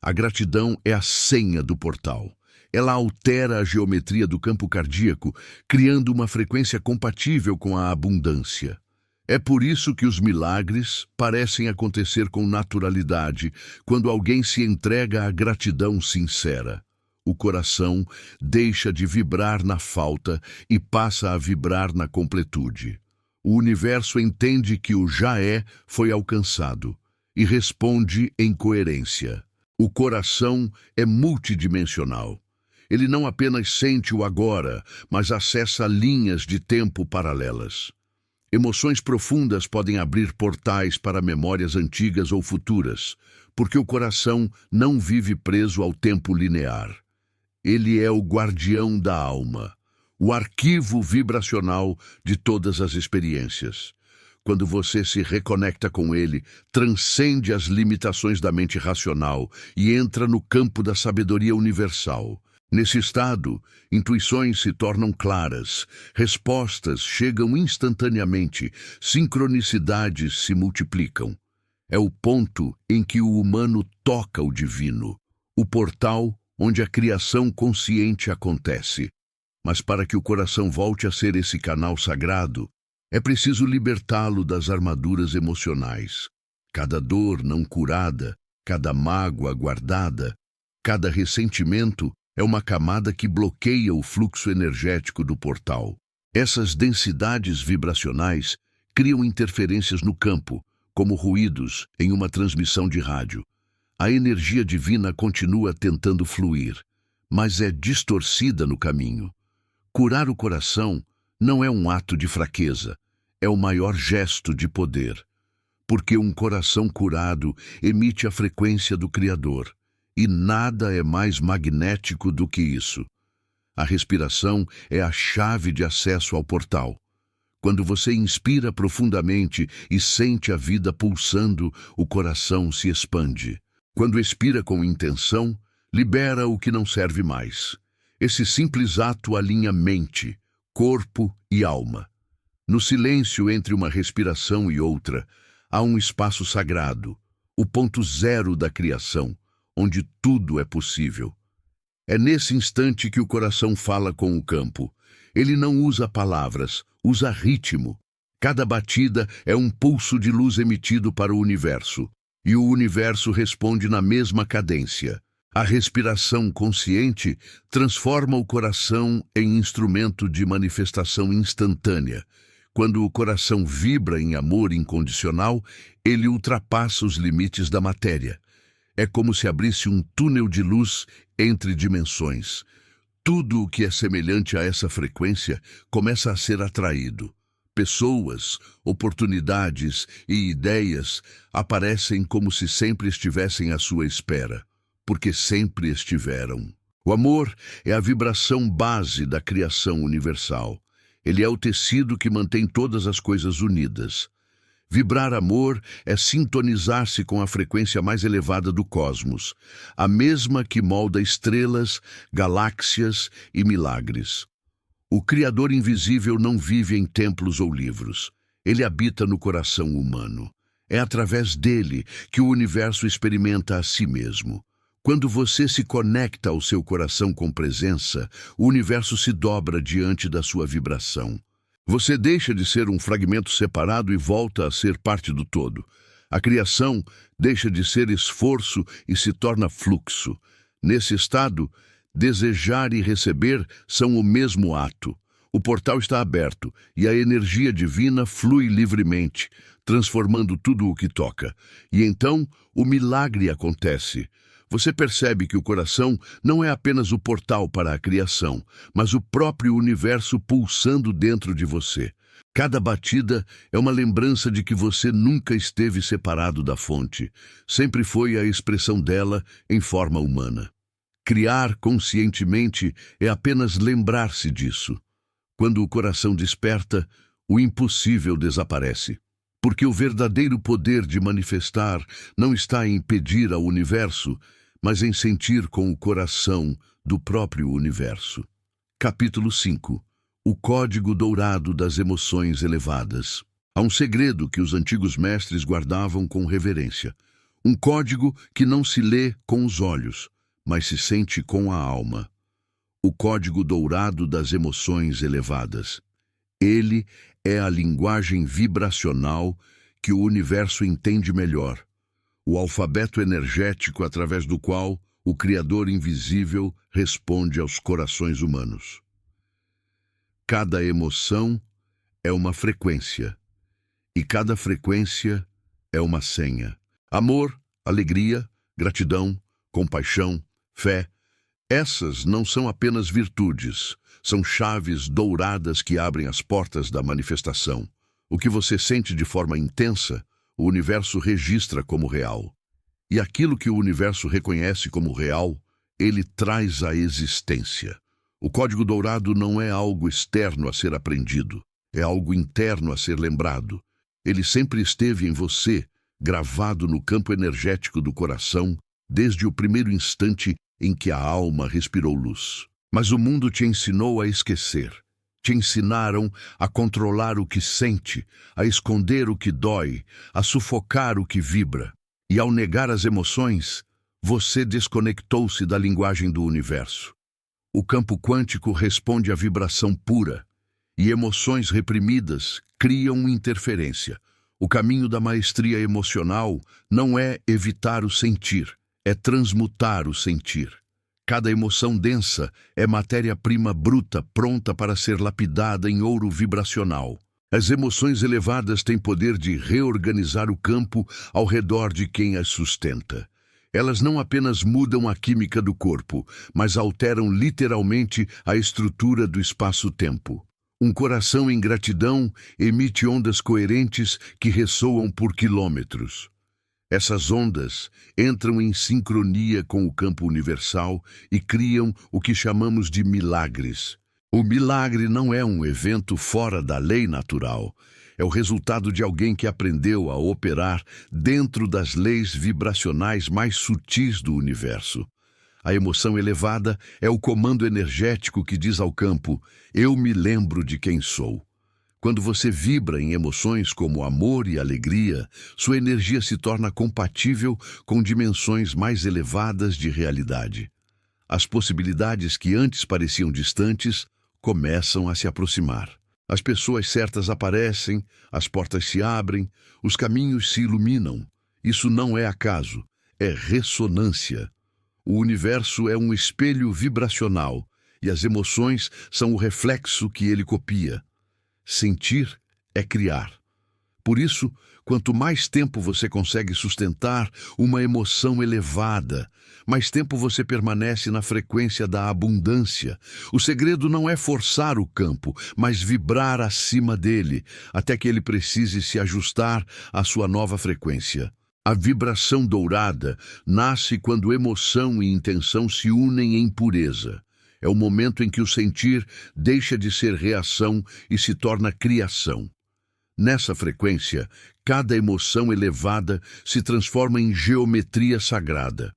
A gratidão é a senha do portal. Ela altera a geometria do campo cardíaco, criando uma frequência compatível com a abundância. É por isso que os milagres parecem acontecer com naturalidade quando alguém se entrega à gratidão sincera. O coração deixa de vibrar na falta e passa a vibrar na completude. O universo entende que o já é foi alcançado e responde em coerência. O coração é multidimensional. Ele não apenas sente o agora, mas acessa linhas de tempo paralelas. Emoções profundas podem abrir portais para memórias antigas ou futuras, porque o coração não vive preso ao tempo linear. Ele é o guardião da alma, o arquivo vibracional de todas as experiências. Quando você se reconecta com ele, transcende as limitações da mente racional e entra no campo da sabedoria universal. Nesse estado, intuições se tornam claras, respostas chegam instantaneamente, sincronicidades se multiplicam. É o ponto em que o humano toca o divino, o portal onde a criação consciente acontece. Mas para que o coração volte a ser esse canal sagrado, é preciso libertá-lo das armaduras emocionais. Cada dor não curada, cada mágoa guardada, cada ressentimento é uma camada que bloqueia o fluxo energético do portal. Essas densidades vibracionais criam interferências no campo, como ruídos em uma transmissão de rádio. A energia divina continua tentando fluir, mas é distorcida no caminho. Curar o coração não é um ato de fraqueza, é o maior gesto de poder. Porque um coração curado emite a frequência do Criador. E nada é mais magnético do que isso. A respiração é a chave de acesso ao portal. Quando você inspira profundamente e sente a vida pulsando, o coração se expande. Quando expira com intenção, libera o que não serve mais. Esse simples ato alinha mente, corpo e alma. No silêncio entre uma respiração e outra, há um espaço sagrado, o ponto zero da criação, onde tudo é possível. É nesse instante que o coração fala com o campo. Ele não usa palavras, usa ritmo. Cada batida é um pulso de luz emitido para o universo, e o universo responde na mesma cadência. A respiração consciente transforma o coração em instrumento de manifestação instantânea. Quando o coração vibra em amor incondicional, ele ultrapassa os limites da matéria. É como se abrisse um túnel de luz entre dimensões. Tudo o que é semelhante a essa frequência começa a ser atraído. Pessoas, oportunidades e ideias aparecem como se sempre estivessem à sua espera, porque sempre estiveram. O amor é a vibração base da criação universal. Ele é o tecido que mantém todas as coisas unidas. Vibrar amor é sintonizar-se com a frequência mais elevada do cosmos, a mesma que molda estrelas, galáxias e milagres. O Criador invisível não vive em templos ou livros. Ele habita no coração humano. É através dele que o universo experimenta a si mesmo. Quando você se conecta ao seu coração com presença, o universo se dobra diante da sua vibração. Você deixa de ser um fragmento separado e volta a ser parte do todo. A criação deixa de ser esforço e se torna fluxo. Nesse estado, desejar e receber são o mesmo ato. O portal está aberto e a energia divina flui livremente, transformando tudo o que toca. E então, o milagre acontece. Você percebe que o coração não é apenas o portal para a criação, mas o próprio universo pulsando dentro de você. Cada batida é uma lembrança de que você nunca esteve separado da fonte. Sempre foi a expressão dela em forma humana. Criar conscientemente é apenas lembrar-se disso. Quando o coração desperta, o impossível desaparece. Porque o verdadeiro poder de manifestar não está em pedir ao universo, mas em sentir com o coração do próprio universo. Capítulo 5. O Código Dourado das Emoções Elevadas. Há um segredo que os antigos mestres guardavam com reverência. Um código que não se lê com os olhos, mas se sente com a alma. O Código Dourado das Emoções Elevadas. Ele é a linguagem vibracional que o universo entende melhor. O alfabeto energético através do qual o Criador invisível responde aos corações humanos. Cada emoção é uma frequência, e cada frequência é uma senha. Amor, alegria, gratidão, compaixão, fé, essas não são apenas virtudes, são chaves douradas que abrem as portas da manifestação. O que você sente de forma intensa, o universo registra como real. E aquilo que o universo reconhece como real, ele traz à existência. O código dourado não é algo externo a ser aprendido, é algo interno a ser lembrado. Ele sempre esteve em você, gravado no campo energético do coração, desde o primeiro instante em que a alma respirou luz. Mas o mundo te ensinou a esquecer. Te ensinaram a controlar o que sente, a esconder o que dói, a sufocar o que vibra. E ao negar as emoções, você desconectou-se da linguagem do universo. O campo quântico responde à vibração pura, e emoções reprimidas criam interferência. O caminho da maestria emocional não é evitar o sentir, é transmutar o sentir. Cada emoção densa é matéria-prima bruta pronta para ser lapidada em ouro vibracional. As emoções elevadas têm poder de reorganizar o campo ao redor de quem as sustenta. Elas não apenas mudam a química do corpo, mas alteram literalmente a estrutura do espaço-tempo. Um coração em gratidão emite ondas coerentes que ressoam por quilômetros. Essas ondas entram em sincronia com o campo universal e criam o que chamamos de milagres. O milagre não é um evento fora da lei natural. É o resultado de alguém que aprendeu a operar dentro das leis vibracionais mais sutis do universo. A emoção elevada é o comando energético que diz ao campo: eu me lembro de quem sou. Quando você vibra em emoções como amor e alegria, sua energia se torna compatível com dimensões mais elevadas de realidade. As possibilidades que antes pareciam distantes começam a se aproximar. As pessoas certas aparecem, as portas se abrem, os caminhos se iluminam. Isso não é acaso, é ressonância. O universo é um espelho vibracional e as emoções são o reflexo que ele copia. Sentir é criar. Por isso, quanto mais tempo você consegue sustentar uma emoção elevada, mais tempo você permanece na frequência da abundância. O segredo não é forçar o campo, mas vibrar acima dele, até que ele precise se ajustar à sua nova frequência. A vibração dourada nasce quando emoção e intenção se unem em pureza. É o momento em que o sentir deixa de ser reação e se torna criação. Nessa frequência, cada emoção elevada se transforma em geometria sagrada,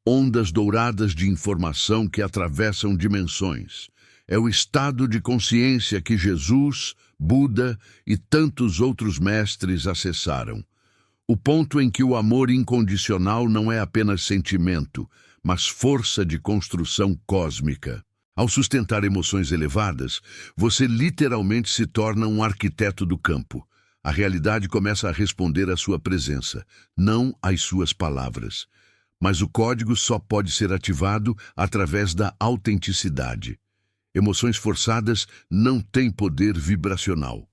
ondas douradas de informação que atravessam dimensões. É o estado de consciência que Jesus, Buda e tantos outros mestres acessaram. O ponto em que o amor incondicional não é apenas sentimento, mas força de construção cósmica. Ao sustentar emoções elevadas, você literalmente se torna um arquiteto do campo. A realidade começa a responder à sua presença, não às suas palavras. Mas o código só pode ser ativado através da autenticidade. Emoções forçadas não têm poder vibracional.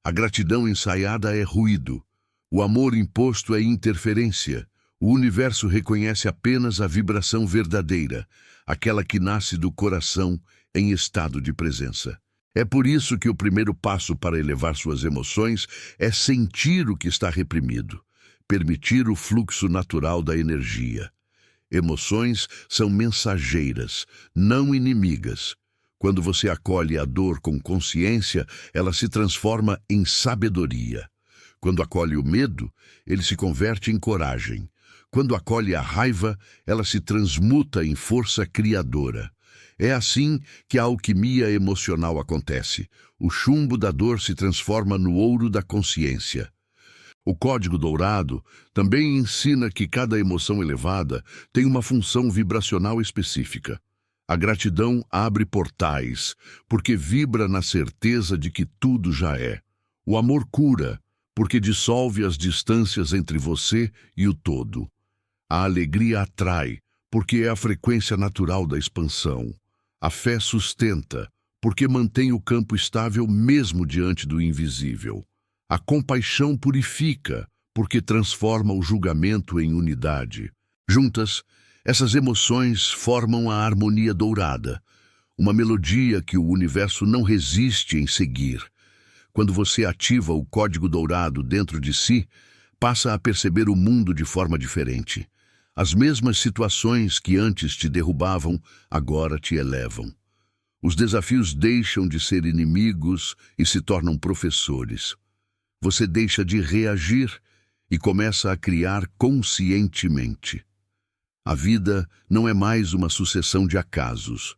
A gratidão ensaiada é ruído. O amor imposto é interferência. O universo reconhece apenas a vibração verdadeira, aquela que nasce do coração em estado de presença. É por isso que o primeiro passo para elevar suas emoções é sentir o que está reprimido, permitir o fluxo natural da energia. Emoções são mensageiras, não inimigas. Quando você acolhe a dor com consciência, ela se transforma em sabedoria. Quando acolhe o medo, ele se converte em coragem. Quando acolhe a raiva, ela se transmuta em força criadora. É assim que a alquimia emocional acontece. O chumbo da dor se transforma no ouro da consciência. O código dourado também ensina que cada emoção elevada tem uma função vibracional específica. A gratidão abre portais, porque vibra na certeza de que tudo já é. O amor cura, porque dissolve as distâncias entre você e o todo. A alegria atrai, porque é a frequência natural da expansão. A fé sustenta, porque mantém o campo estável mesmo diante do invisível. A compaixão purifica, porque transforma o julgamento em unidade. Juntas, essas emoções formam a harmonia dourada, uma melodia que o universo não resiste em seguir. Quando você ativa o código dourado dentro de si, passa a perceber o mundo de forma diferente. As mesmas situações que antes te derrubavam, agora te elevam. Os desafios deixam de ser inimigos e se tornam professores. Você deixa de reagir e começa a criar conscientemente. A vida não é mais uma sucessão de acasos,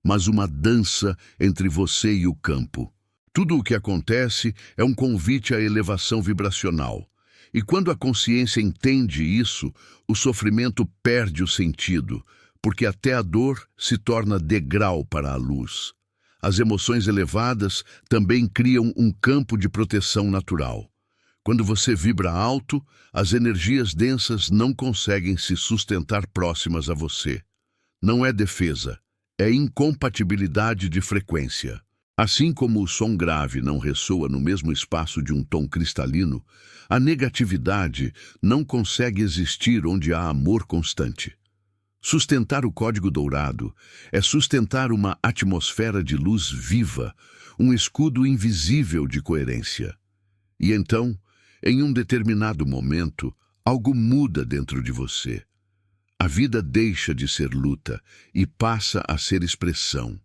mas uma dança entre você e o campo. Tudo o que acontece é um convite à elevação vibracional. E quando a consciência entende isso, o sofrimento perde o sentido, porque até a dor se torna degrau para a luz. As emoções elevadas também criam um campo de proteção natural. Quando você vibra alto, as energias densas não conseguem se sustentar próximas a você. Não é defesa, é incompatibilidade de frequência. Assim como o som grave não ressoa no mesmo espaço de um tom cristalino, a negatividade não consegue existir onde há amor constante. Sustentar o código dourado é sustentar uma atmosfera de luz viva, um escudo invisível de coerência. E então, em um determinado momento, algo muda dentro de você. A vida deixa de ser luta e passa a ser expressão.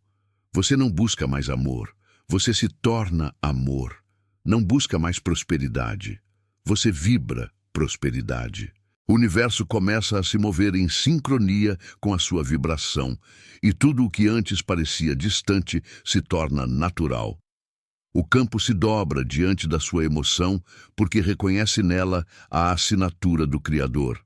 Você não busca mais amor, você se torna amor. Não busca mais prosperidade, você vibra prosperidade. O universo começa a se mover em sincronia com a sua vibração, e tudo o que antes parecia distante se torna natural. O campo se dobra diante da sua emoção porque reconhece nela a assinatura do Criador.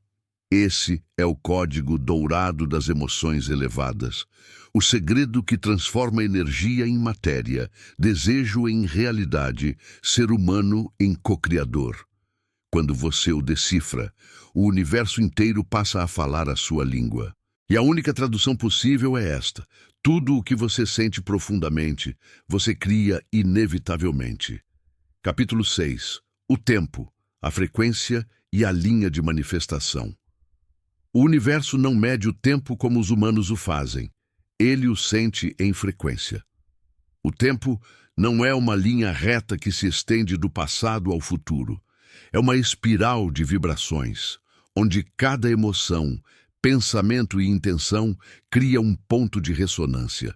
Esse é o código dourado das emoções elevadas. O segredo que transforma energia em matéria, desejo em realidade, ser humano em co-criador. Quando você o decifra, o universo inteiro passa a falar a sua língua. E a única tradução possível é esta: tudo o que você sente profundamente, você cria inevitavelmente. Capítulo 6. O tempo, a frequência e a linha de manifestação. O universo não mede o tempo como os humanos o fazem. Ele o sente em frequência. O tempo não é uma linha reta que se estende do passado ao futuro. É uma espiral de vibrações, onde cada emoção, pensamento e intenção cria um ponto de ressonância.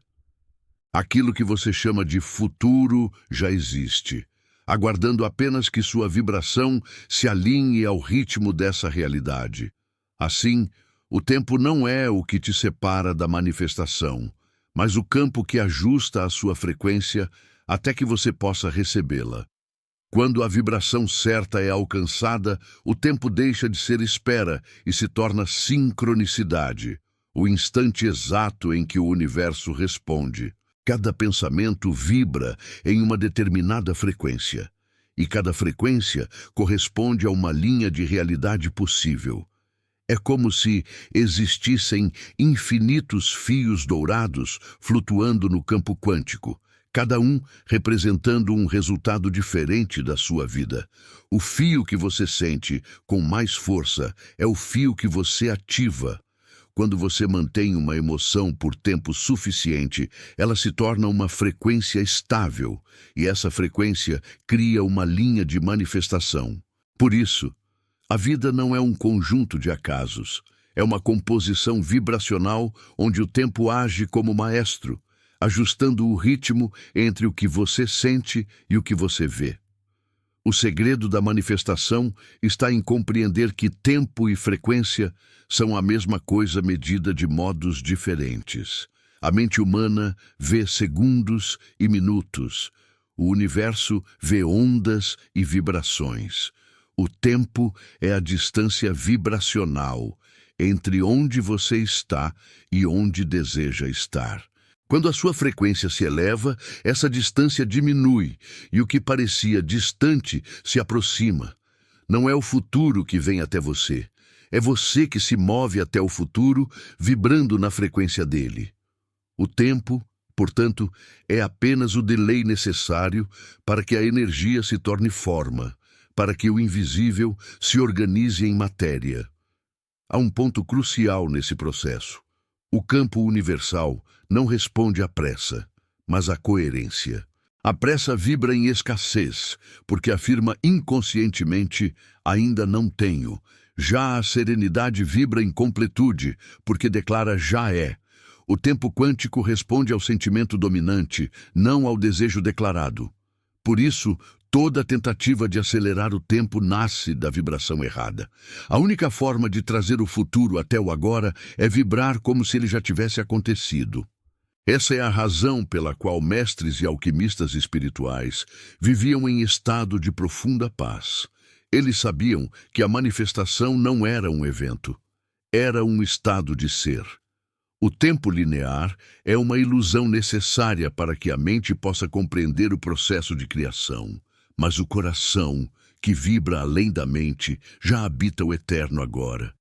Aquilo que você chama de futuro já existe, aguardando apenas que sua vibração se alinhe ao ritmo dessa realidade. Assim, o tempo não é o que te separa da manifestação, mas o campo que ajusta a sua frequência até que você possa recebê-la. Quando a vibração certa é alcançada, o tempo deixa de ser espera e se torna sincronicidade, o instante exato em que o universo responde. Cada pensamento vibra em uma determinada frequência, e cada frequência corresponde a uma linha de realidade possível. É como se existissem infinitos fios dourados flutuando no campo quântico, cada um representando um resultado diferente da sua vida. O fio que você sente com mais força é o fio que você ativa. Quando você mantém uma emoção por tempo suficiente, ela se torna uma frequência estável, e essa frequência cria uma linha de manifestação. Por isso, a vida não é um conjunto de acasos, é uma composição vibracional onde o tempo age como maestro, ajustando o ritmo entre o que você sente e o que você vê. O segredo da manifestação está em compreender que tempo e frequência são a mesma coisa medida de modos diferentes. A mente humana vê segundos e minutos. O universo vê ondas e vibrações. O tempo é a distância vibracional entre onde você está e onde deseja estar. Quando a sua frequência se eleva, essa distância diminui e o que parecia distante se aproxima. Não é o futuro que vem até você, é você que se move até o futuro, vibrando na frequência dele. O tempo, portanto, é apenas o delay necessário para que a energia se torne forma, para que o invisível se organize em matéria. Há um ponto crucial nesse processo. O campo universal não responde à pressa, mas à coerência. A pressa vibra em escassez, porque afirma inconscientemente, ainda não tenho. Já a serenidade vibra em completude, porque declara já é. O tempo quântico responde ao sentimento dominante, não ao desejo declarado. Por isso, toda tentativa de acelerar o tempo nasce da vibração errada. A única forma de trazer o futuro até o agora é vibrar como se ele já tivesse acontecido. Essa é a razão pela qual mestres e alquimistas espirituais viviam em estado de profunda paz. Eles sabiam que a manifestação não era um evento, era um estado de ser. O tempo linear é uma ilusão necessária para que a mente possa compreender o processo de criação. Mas o coração, que vibra além da mente, já habita o eterno agora.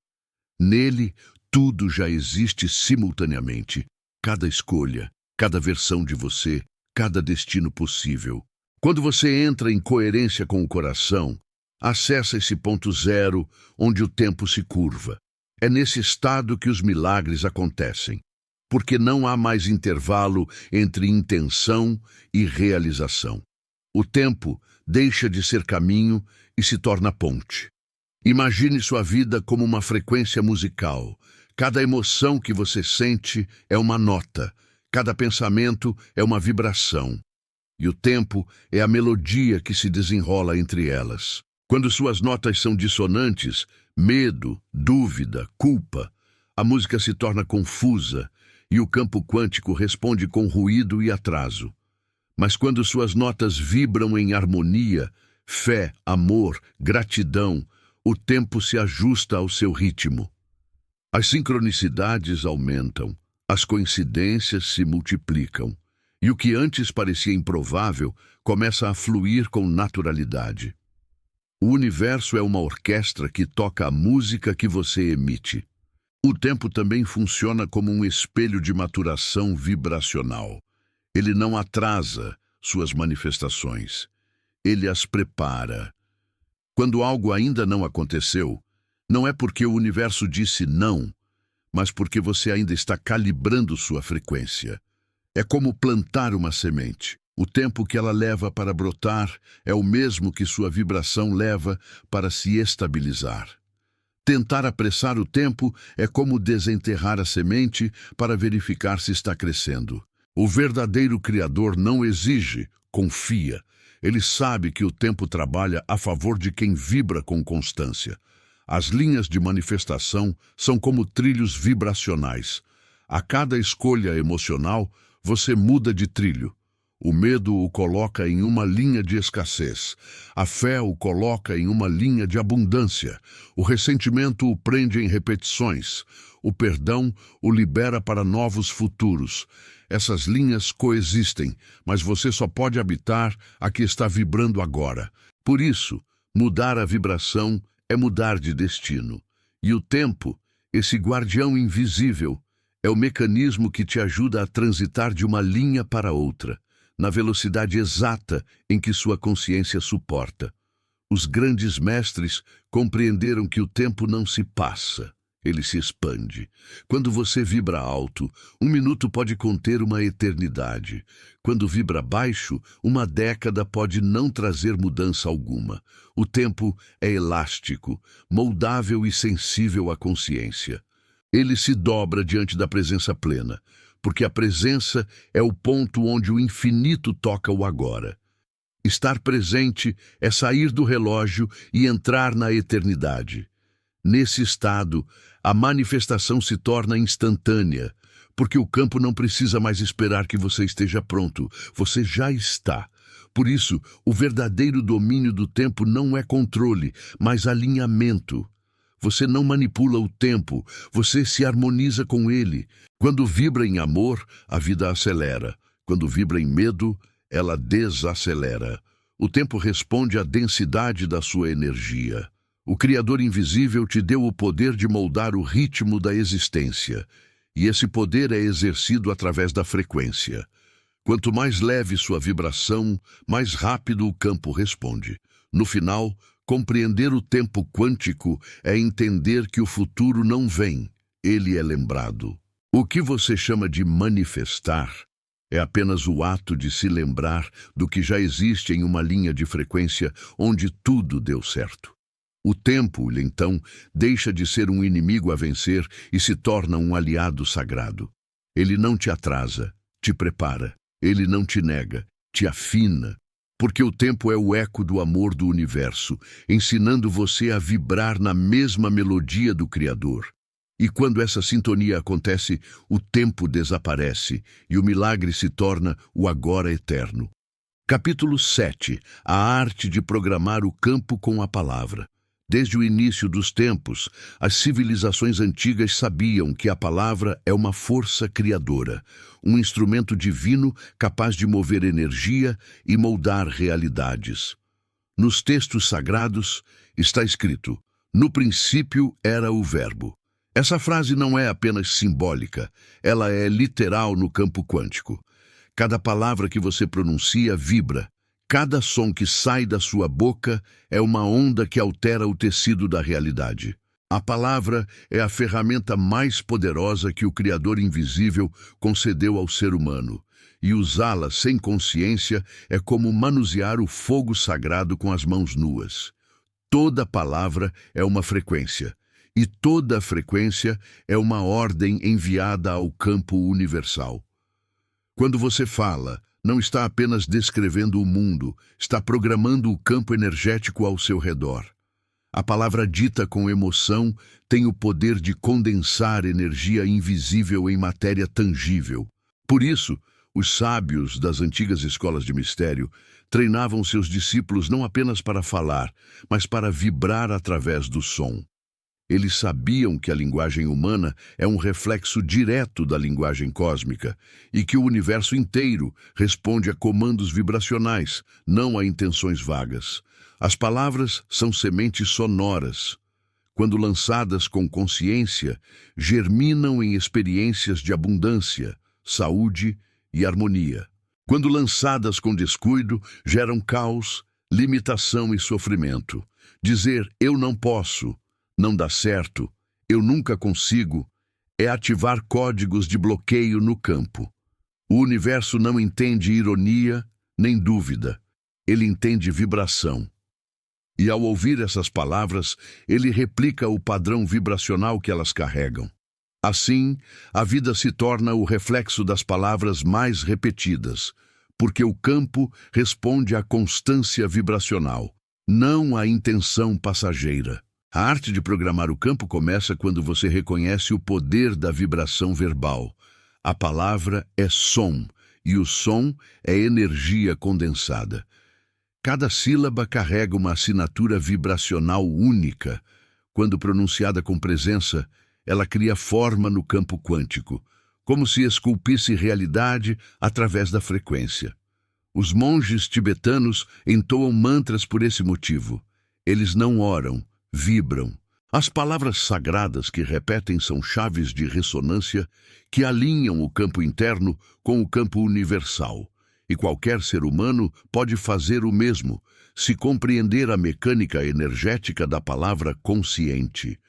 Nele, tudo já existe simultaneamente. Cada escolha, cada versão de você, cada destino possível. Quando você entra em coerência com o coração, acessa esse ponto zero onde o tempo se curva. É nesse estado que os milagres acontecem, porque não há mais intervalo entre intenção e realização. O tempo deixa de ser caminho e se torna ponte. Imagine sua vida como uma frequência musical. Cada emoção que você sente é uma nota, cada pensamento é uma vibração. E o tempo é a melodia que se desenrola entre elas. Quando suas notas são dissonantes, medo, dúvida, culpa, a música se torna confusa e o campo quântico responde com ruído e atraso. Mas quando suas notas vibram em harmonia, fé, amor, gratidão, o tempo se ajusta ao seu ritmo. As sincronicidades aumentam, as coincidências se multiplicam, e o que antes parecia improvável começa a fluir com naturalidade. O universo é uma orquestra que toca a música que você emite. O tempo também funciona como um espelho de maturação vibracional. Ele não atrasa suas manifestações, ele as prepara. Quando algo ainda não aconteceu, não é porque o universo disse não, mas porque você ainda está calibrando sua frequência. É como plantar uma semente. O tempo que ela leva para brotar é o mesmo que sua vibração leva para se estabilizar. Tentar apressar o tempo é como desenterrar a semente para verificar se está crescendo. O verdadeiro Criador não exige, confia. Ele sabe que o tempo trabalha a favor de quem vibra com constância. As linhas de manifestação são como trilhos vibracionais. A cada escolha emocional, você muda de trilho. O medo o coloca em uma linha de escassez. A fé o coloca em uma linha de abundância. O ressentimento o prende em repetições. O perdão o libera para novos futuros. Essas linhas coexistem, mas você só pode habitar a que está vibrando agora. Por isso, mudar a vibração é mudar de destino. E o tempo, esse guardião invisível, é o mecanismo que te ajuda a transitar de uma linha para outra, na velocidade exata em que sua consciência suporta. Os grandes mestres compreenderam que o tempo não se passa, ele se expande. Quando você vibra alto, 1 minuto pode conter uma eternidade. Quando vibra baixo, uma década pode não trazer mudança alguma. O tempo é elástico, moldável e sensível à consciência. Ele se dobra diante da presença plena, porque a presença é o ponto onde o infinito toca o agora. Estar presente é sair do relógio e entrar na eternidade. Nesse estado, a manifestação se torna instantânea, porque o campo não precisa mais esperar que você esteja pronto, você já está. Por isso, o verdadeiro domínio do tempo não é controle, mas alinhamento. Você não manipula o tempo, você se harmoniza com ele. Quando vibra em amor, a vida acelera. Quando vibra em medo, ela desacelera. O tempo responde à densidade da sua energia. O Criador invisível te deu o poder de moldar o ritmo da existência, e esse poder é exercido através da frequência. Quanto mais leve sua vibração, mais rápido o campo responde. No final, compreender o tempo quântico é entender que o futuro não vem, ele é lembrado. O que você chama de manifestar é apenas o ato de se lembrar do que já existe em uma linha de frequência onde tudo deu certo. O tempo, então, deixa de ser um inimigo a vencer e se torna um aliado sagrado. Ele não te atrasa, te prepara. Ele não te nega, te afina. Porque o tempo é o eco do amor do universo, ensinando você a vibrar na mesma melodia do Criador. E quando essa sintonia acontece, o tempo desaparece e o milagre se torna o agora eterno. Capítulo 7. A arte de programar o campo com a palavra. Desde o início dos tempos, as civilizações antigas sabiam que a palavra é uma força criadora, um instrumento divino capaz de mover energia e moldar realidades. Nos textos sagrados está escrito: "No princípio era o Verbo". Essa frase não é apenas simbólica, ela é literal no campo quântico. Cada palavra que você pronuncia vibra. Cada som que sai da sua boca é uma onda que altera o tecido da realidade. A palavra é a ferramenta mais poderosa que o Criador invisível concedeu ao ser humano, e usá-la sem consciência é como manusear o fogo sagrado com as mãos nuas. Toda palavra é uma frequência, e toda frequência é uma ordem enviada ao campo universal. Quando você fala, não está apenas descrevendo o mundo, está programando o campo energético ao seu redor. A palavra dita com emoção tem o poder de condensar energia invisível em matéria tangível. Por isso, os sábios das antigas escolas de mistério treinavam seus discípulos não apenas para falar, mas para vibrar através do som. Eles sabiam que a linguagem humana é um reflexo direto da linguagem cósmica e que o universo inteiro responde a comandos vibracionais, não a intenções vagas. As palavras são sementes sonoras. Quando lançadas com consciência, germinam em experiências de abundância, saúde e harmonia. Quando lançadas com descuido, geram caos, limitação e sofrimento. Dizer eu não posso, não dá certo, eu nunca consigo, é ativar códigos de bloqueio no campo. O universo não entende ironia nem dúvida, ele entende vibração. E ao ouvir essas palavras, ele replica o padrão vibracional que elas carregam. Assim, a vida se torna o reflexo das palavras mais repetidas, porque o campo responde à constância vibracional, não à intenção passageira. A arte de programar o campo começa quando você reconhece o poder da vibração verbal. A palavra é som, e o som é energia condensada. Cada sílaba carrega uma assinatura vibracional única. Quando pronunciada com presença, ela cria forma no campo quântico, como se esculpisse realidade através da frequência. Os monges tibetanos entoam mantras por esse motivo. Eles não oram, vibram. As palavras sagradas que repetem são chaves de ressonância que alinham o campo interno com o campo universal. E qualquer ser humano pode fazer o mesmo, se compreender a mecânica energética da palavra consciente.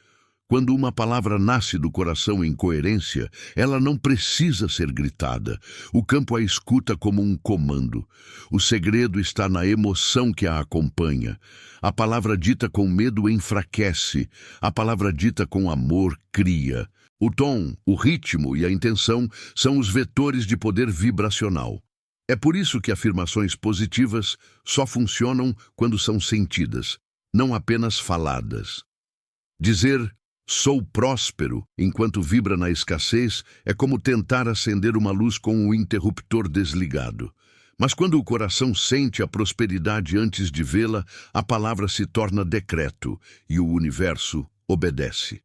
Quando uma palavra nasce do coração em coerência, ela não precisa ser gritada. O campo a escuta como um comando. O segredo está na emoção que a acompanha. A palavra dita com medo enfraquece. A palavra dita com amor cria. O tom, o ritmo e a intenção são os vetores de poder vibracional. É por isso que afirmações positivas só funcionam quando são sentidas, não apenas faladas. Dizer sou próspero enquanto vibra na escassez é como tentar acender uma luz com o interruptor desligado. Mas quando o coração sente a prosperidade antes de vê-la, a palavra se torna decreto e o universo obedece.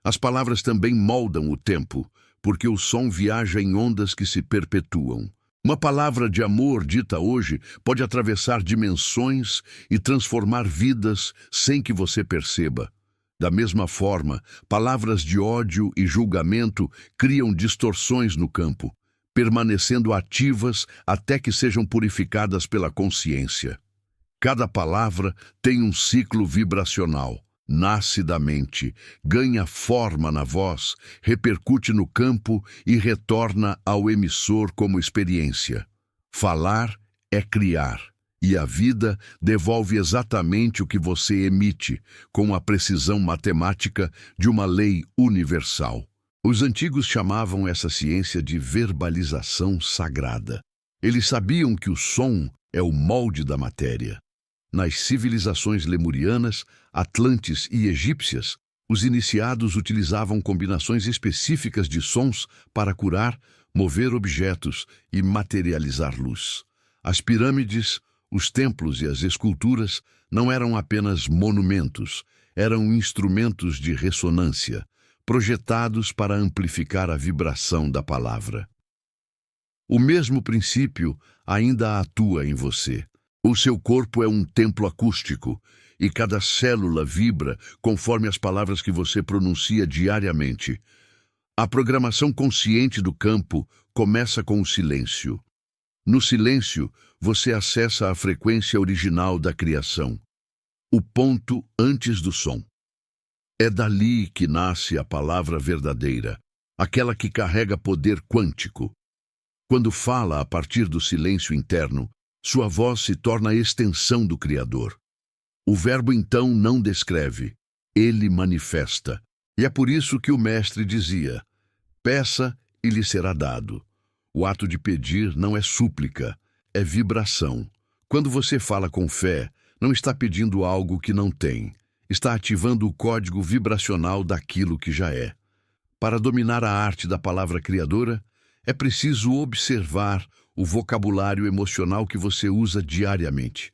As palavras também moldam o tempo, porque o som viaja em ondas que se perpetuam. Uma palavra de amor dita hoje pode atravessar dimensões e transformar vidas sem que você perceba. Da mesma forma, palavras de ódio e julgamento criam distorções no campo, permanecendo ativas até que sejam purificadas pela consciência. Cada palavra tem um ciclo vibracional. Nasce da mente, ganha forma na voz, repercute no campo e retorna ao emissor como experiência. Falar é criar, e a vida devolve exatamente o que você emite, com a precisão matemática de uma lei universal. Os antigos chamavam essa ciência de verbalização sagrada. Eles sabiam que o som é o molde da matéria. Nas civilizações lemurianas, atlantes e egípcias, os iniciados utilizavam combinações específicas de sons para curar, mover objetos e materializar luz. As pirâmides, os templos e as esculturas não eram apenas monumentos, eram instrumentos de ressonância, projetados para amplificar a vibração da palavra. O mesmo princípio ainda atua em você. O seu corpo é um templo acústico, e cada célula vibra conforme as palavras que você pronuncia diariamente. A programação consciente do campo começa com o silêncio. No silêncio, você acessa a frequência original da criação, o ponto antes do som. É dali que nasce a palavra verdadeira, aquela que carrega poder quântico. Quando fala a partir do silêncio interno, sua voz se torna a extensão do Criador. O verbo então não descreve, ele manifesta. E é por isso que o mestre dizia, peça e lhe será dado. O ato de pedir não é súplica, é vibração. Quando você fala com fé, não está pedindo algo que não tem, está ativando o código vibracional daquilo que já é. Para dominar a arte da palavra criadora, é preciso observar o vocabulário emocional que você usa diariamente.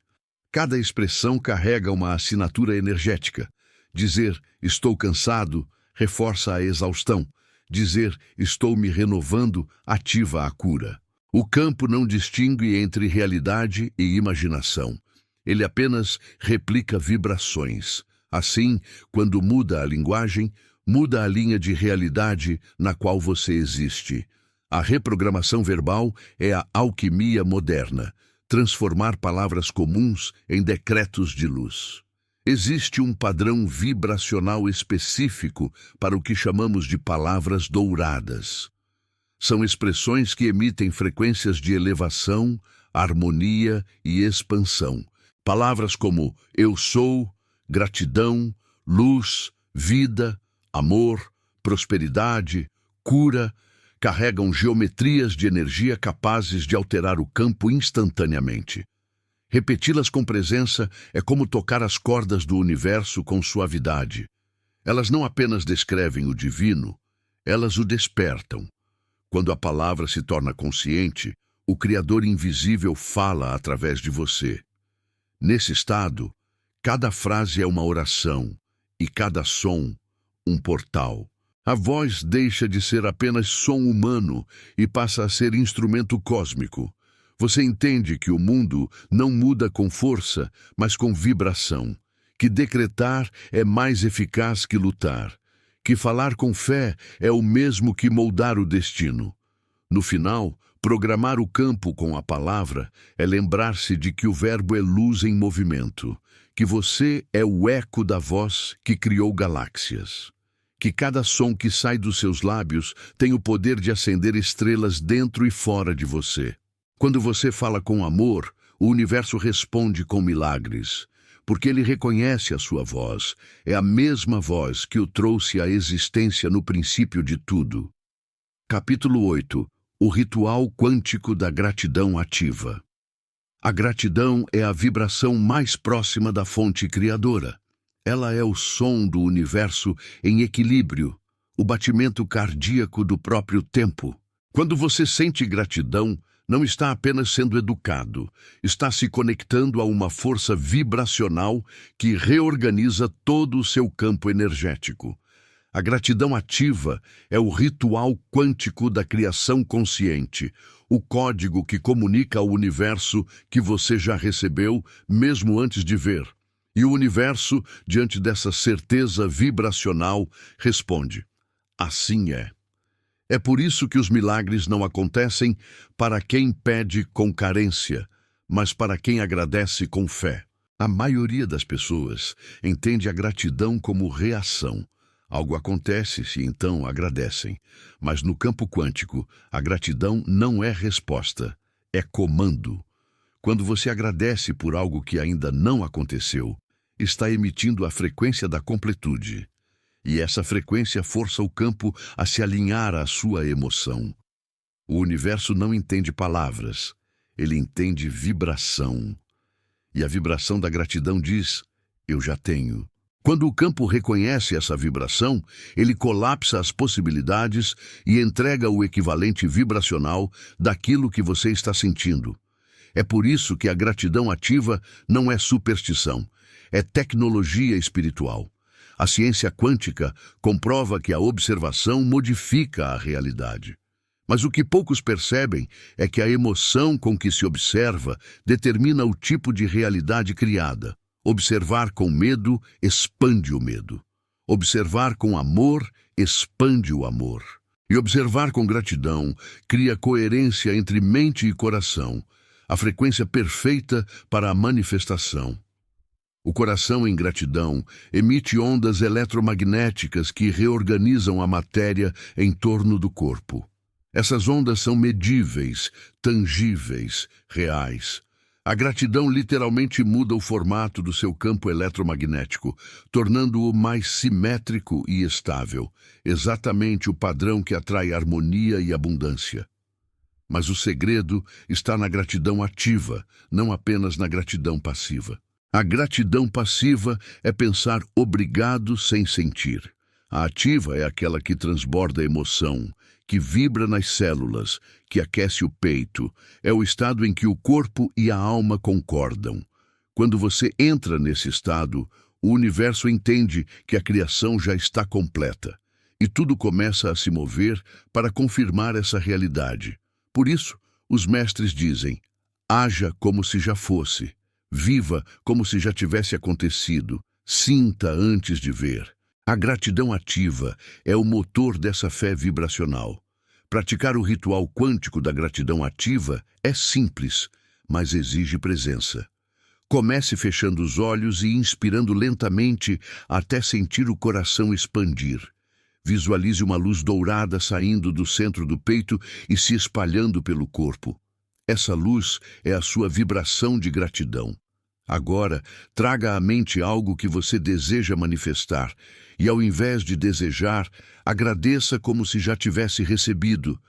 Cada expressão carrega uma assinatura energética. Dizer estou cansado reforça a exaustão. Dizer estou me renovando ativa a cura. O campo não distingue entre realidade e imaginação. Ele apenas replica vibrações. Assim, quando muda a linguagem, muda a linha de realidade na qual você existe. A reprogramação verbal é a alquimia moderna, transformar palavras comuns em decretos de luz. Existe um padrão vibracional específico para o que chamamos de palavras douradas. São expressões que emitem frequências de elevação, harmonia e expansão. Palavras como eu sou, gratidão, luz, vida, amor, prosperidade, cura, carregam geometrias de energia capazes de alterar o campo instantaneamente. Repeti-las com presença é como tocar as cordas do universo com suavidade. Elas não apenas descrevem o divino, elas o despertam. Quando a palavra se torna consciente, o Criador invisível fala através de você. Nesse estado, cada frase é uma oração e cada som, um portal. A voz deixa de ser apenas som humano e passa a ser instrumento cósmico. Você entende que o mundo não muda com força, mas com vibração, que decretar é mais eficaz que lutar, que falar com fé é o mesmo que moldar o destino. No final, programar o campo com a palavra é lembrar-se de que o verbo é luz em movimento, que você é o eco da voz que criou galáxias, que cada som que sai dos seus lábios tem o poder de acender estrelas dentro e fora de você. Quando você fala com amor, o universo responde com milagres, porque ele reconhece a sua voz. É a mesma voz que o trouxe à existência no princípio de tudo. Capítulo 8. O ritual quântico da gratidão ativa. A gratidão é a vibração mais próxima da fonte criadora. Ela é o som do universo em equilíbrio, o batimento cardíaco do próprio tempo. Quando você sente gratidão, não está apenas sendo educado, está se conectando a uma força vibracional que reorganiza todo o seu campo energético. A gratidão ativa é o ritual quântico da criação consciente, o código que comunica ao universo que você já recebeu, mesmo antes de ver. E o universo, diante dessa certeza vibracional, responde: assim é. É por isso que os milagres não acontecem para quem pede com carência, mas para quem agradece com fé. A maioria das pessoas entende a gratidão como reação. Algo acontece se então agradecem. Mas no campo quântico, a gratidão não é resposta, é comando. Quando você agradece por algo que ainda não aconteceu, está emitindo a frequência da completude. E essa frequência força o campo a se alinhar à sua emoção. O universo não entende palavras, ele entende vibração. E a vibração da gratidão diz: eu já tenho. Quando o campo reconhece essa vibração, ele colapsa as possibilidades e entrega o equivalente vibracional daquilo que você está sentindo. É por isso que a gratidão ativa não é superstição, é tecnologia espiritual. A ciência quântica comprova que a observação modifica a realidade. Mas o que poucos percebem é que a emoção com que se observa determina o tipo de realidade criada. Observar com medo expande o medo. Observar com amor expande o amor. E observar com gratidão cria coerência entre mente e coração, a frequência perfeita para a manifestação. O coração em gratidão emite ondas eletromagnéticas que reorganizam a matéria em torno do corpo. Essas ondas são medíveis, tangíveis, reais. A gratidão literalmente muda o formato do seu campo eletromagnético, tornando-o mais simétrico e estável, exatamente o padrão que atrai harmonia e abundância. Mas o segredo está na gratidão ativa, não apenas na gratidão passiva. A gratidão passiva é pensar obrigado sem sentir. A ativa é aquela que transborda emoção, que vibra nas células, que aquece o peito. É o estado em que o corpo e a alma concordam. Quando você entra nesse estado, o universo entende que a criação já está completa. E tudo começa a se mover para confirmar essa realidade. Por isso, os mestres dizem: haja como se já fosse. Viva como se já tivesse acontecido. Sinta antes de ver. A gratidão ativa é o motor dessa fé vibracional. Praticar o ritual quântico da gratidão ativa é simples, mas exige presença. Comece fechando os olhos e inspirando lentamente até sentir o coração expandir. Visualize uma luz dourada saindo do centro do peito e se espalhando pelo corpo. Essa luz é a sua vibração de gratidão. Agora, traga à mente algo que você deseja manifestar e, ao invés de desejar, agradeça como se já tivesse recebido.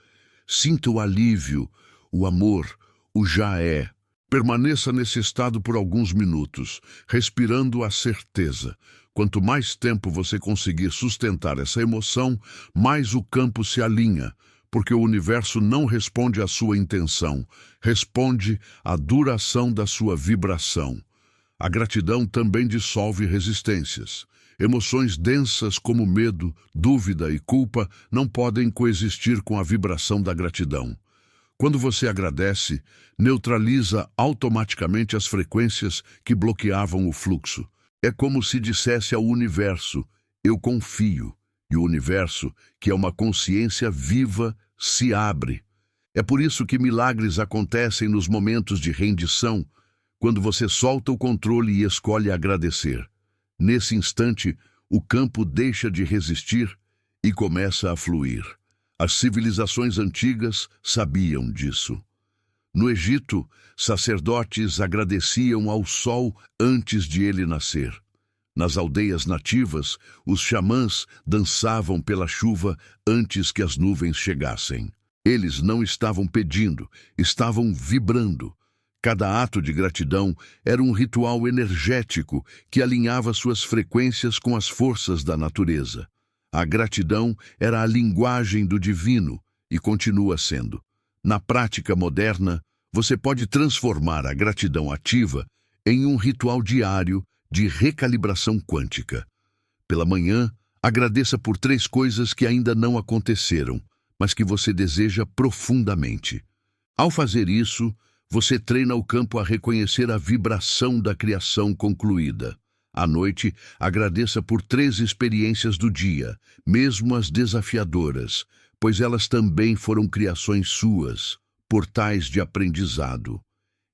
Sinta o alívio, o amor, o já é. Permaneça nesse estado por alguns minutos, respirando a certeza. Quanto mais tempo você conseguir sustentar essa emoção, mais o campo se alinha, porque o universo não responde à sua intenção, responde à duração da sua vibração. A gratidão também dissolve resistências. Emoções densas como medo, dúvida e culpa não podem coexistir com a vibração da gratidão. Quando você agradece, neutraliza automaticamente as frequências que bloqueavam o fluxo. É como se dissesse ao universo, eu confio, e o universo, que é uma consciência viva, se abre. É por isso que milagres acontecem nos momentos de rendição, quando você solta o controle e escolhe agradecer. Nesse instante, o campo deixa de resistir e começa a fluir. As civilizações antigas sabiam disso. No Egito, sacerdotes agradeciam ao sol antes de ele nascer. Nas aldeias nativas, os xamãs dançavam pela chuva antes que as nuvens chegassem. Eles não estavam pedindo, estavam vibrando. Cada ato de gratidão era um ritual energético que alinhava suas frequências com as forças da natureza. A gratidão era a linguagem do divino e continua sendo. Na prática moderna, você pode transformar a gratidão ativa em um ritual diário de recalibração quântica. Pela manhã, agradeça por 3 coisas que ainda não aconteceram, mas que você deseja profundamente. Ao fazer isso, você treina o campo a reconhecer a vibração da criação concluída. À noite, agradeça por 3 experiências do dia, mesmo as desafiadoras, pois elas também foram criações suas, portais de aprendizado.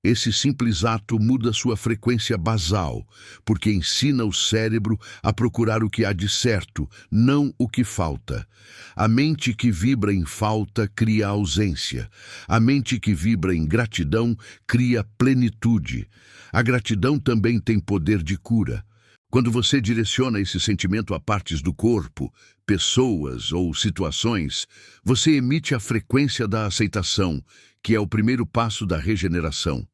Esse simples ato muda sua frequência basal, porque ensina o cérebro a procurar o que há de certo, não o que falta. A mente que vibra em falta cria ausência. A mente que vibra em gratidão cria plenitude. A gratidão também tem poder de cura. Quando você direciona esse sentimento a partes do corpo, pessoas ou situações, você emite a frequência da aceitação, que é o primeiro passo da regeneração.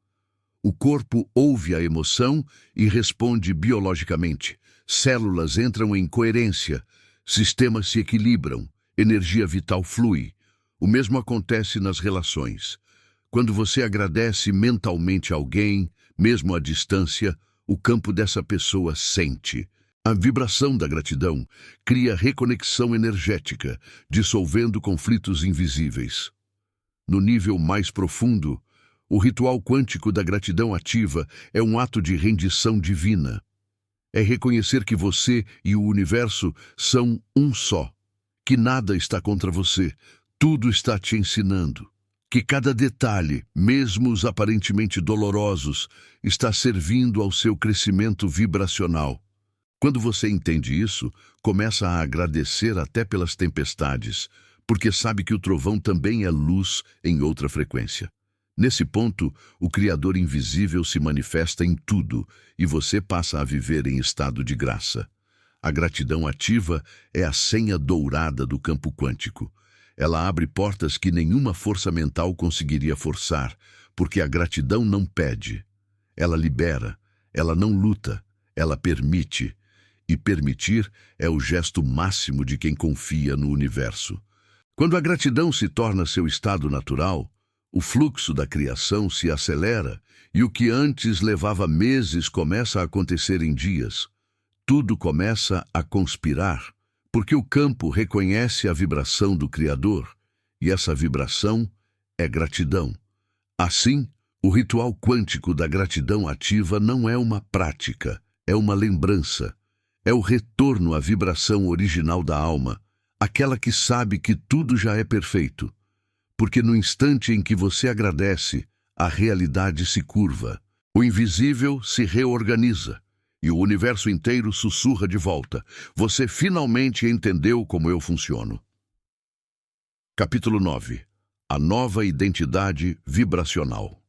O corpo ouve a emoção e responde biologicamente. Células entram em coerência, sistemas se equilibram, energia vital flui. O mesmo acontece nas relações. Quando você agradece mentalmente a alguém, mesmo à distância, o campo dessa pessoa sente. A vibração da gratidão cria reconexão energética, dissolvendo conflitos invisíveis. No nível mais profundo, o ritual quântico da gratidão ativa é um ato de rendição divina. É reconhecer que você e o universo são um só, que nada está contra você, tudo está te ensinando, que cada detalhe, mesmo os aparentemente dolorosos, está servindo ao seu crescimento vibracional. Quando você entende isso, começa a agradecer até pelas tempestades, porque sabe que o trovão também é luz em outra frequência. Nesse ponto, o Criador invisível se manifesta em tudo e você passa a viver em estado de graça. A gratidão ativa é a senha dourada do campo quântico. Ela abre portas que nenhuma força mental conseguiria forçar, porque a gratidão não pede. Ela libera, ela não luta, ela permite. E permitir é o gesto máximo de quem confia no universo. Quando a gratidão se torna seu estado natural, o fluxo da criação se acelera e o que antes levava meses começa a acontecer em dias. Tudo começa a conspirar, porque o campo reconhece a vibração do Criador, e essa vibração é gratidão. Assim, o ritual quântico da gratidão ativa não é uma prática, é uma lembrança. É o retorno à vibração original da alma, aquela que sabe que tudo já é perfeito. Porque no instante em que você agradece, a realidade se curva. O invisível se reorganiza e o universo inteiro sussurra de volta. Você finalmente entendeu como eu funciono. Capítulo 9. A nova identidade vibracional.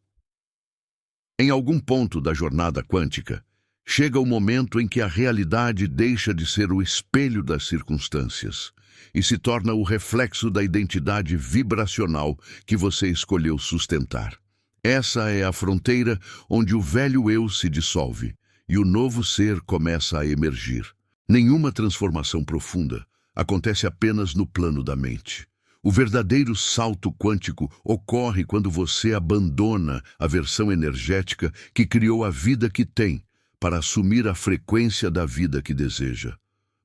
Em algum ponto da jornada quântica, chega o momento em que a realidade deixa de ser o espelho das circunstâncias e se torna o reflexo da identidade vibracional que você escolheu sustentar. Essa é a fronteira onde o velho eu se dissolve e o novo ser começa a emergir. Nenhuma transformação profunda acontece apenas no plano da mente. O verdadeiro salto quântico ocorre quando você abandona a versão energética que criou a vida que tem para assumir a frequência da vida que deseja.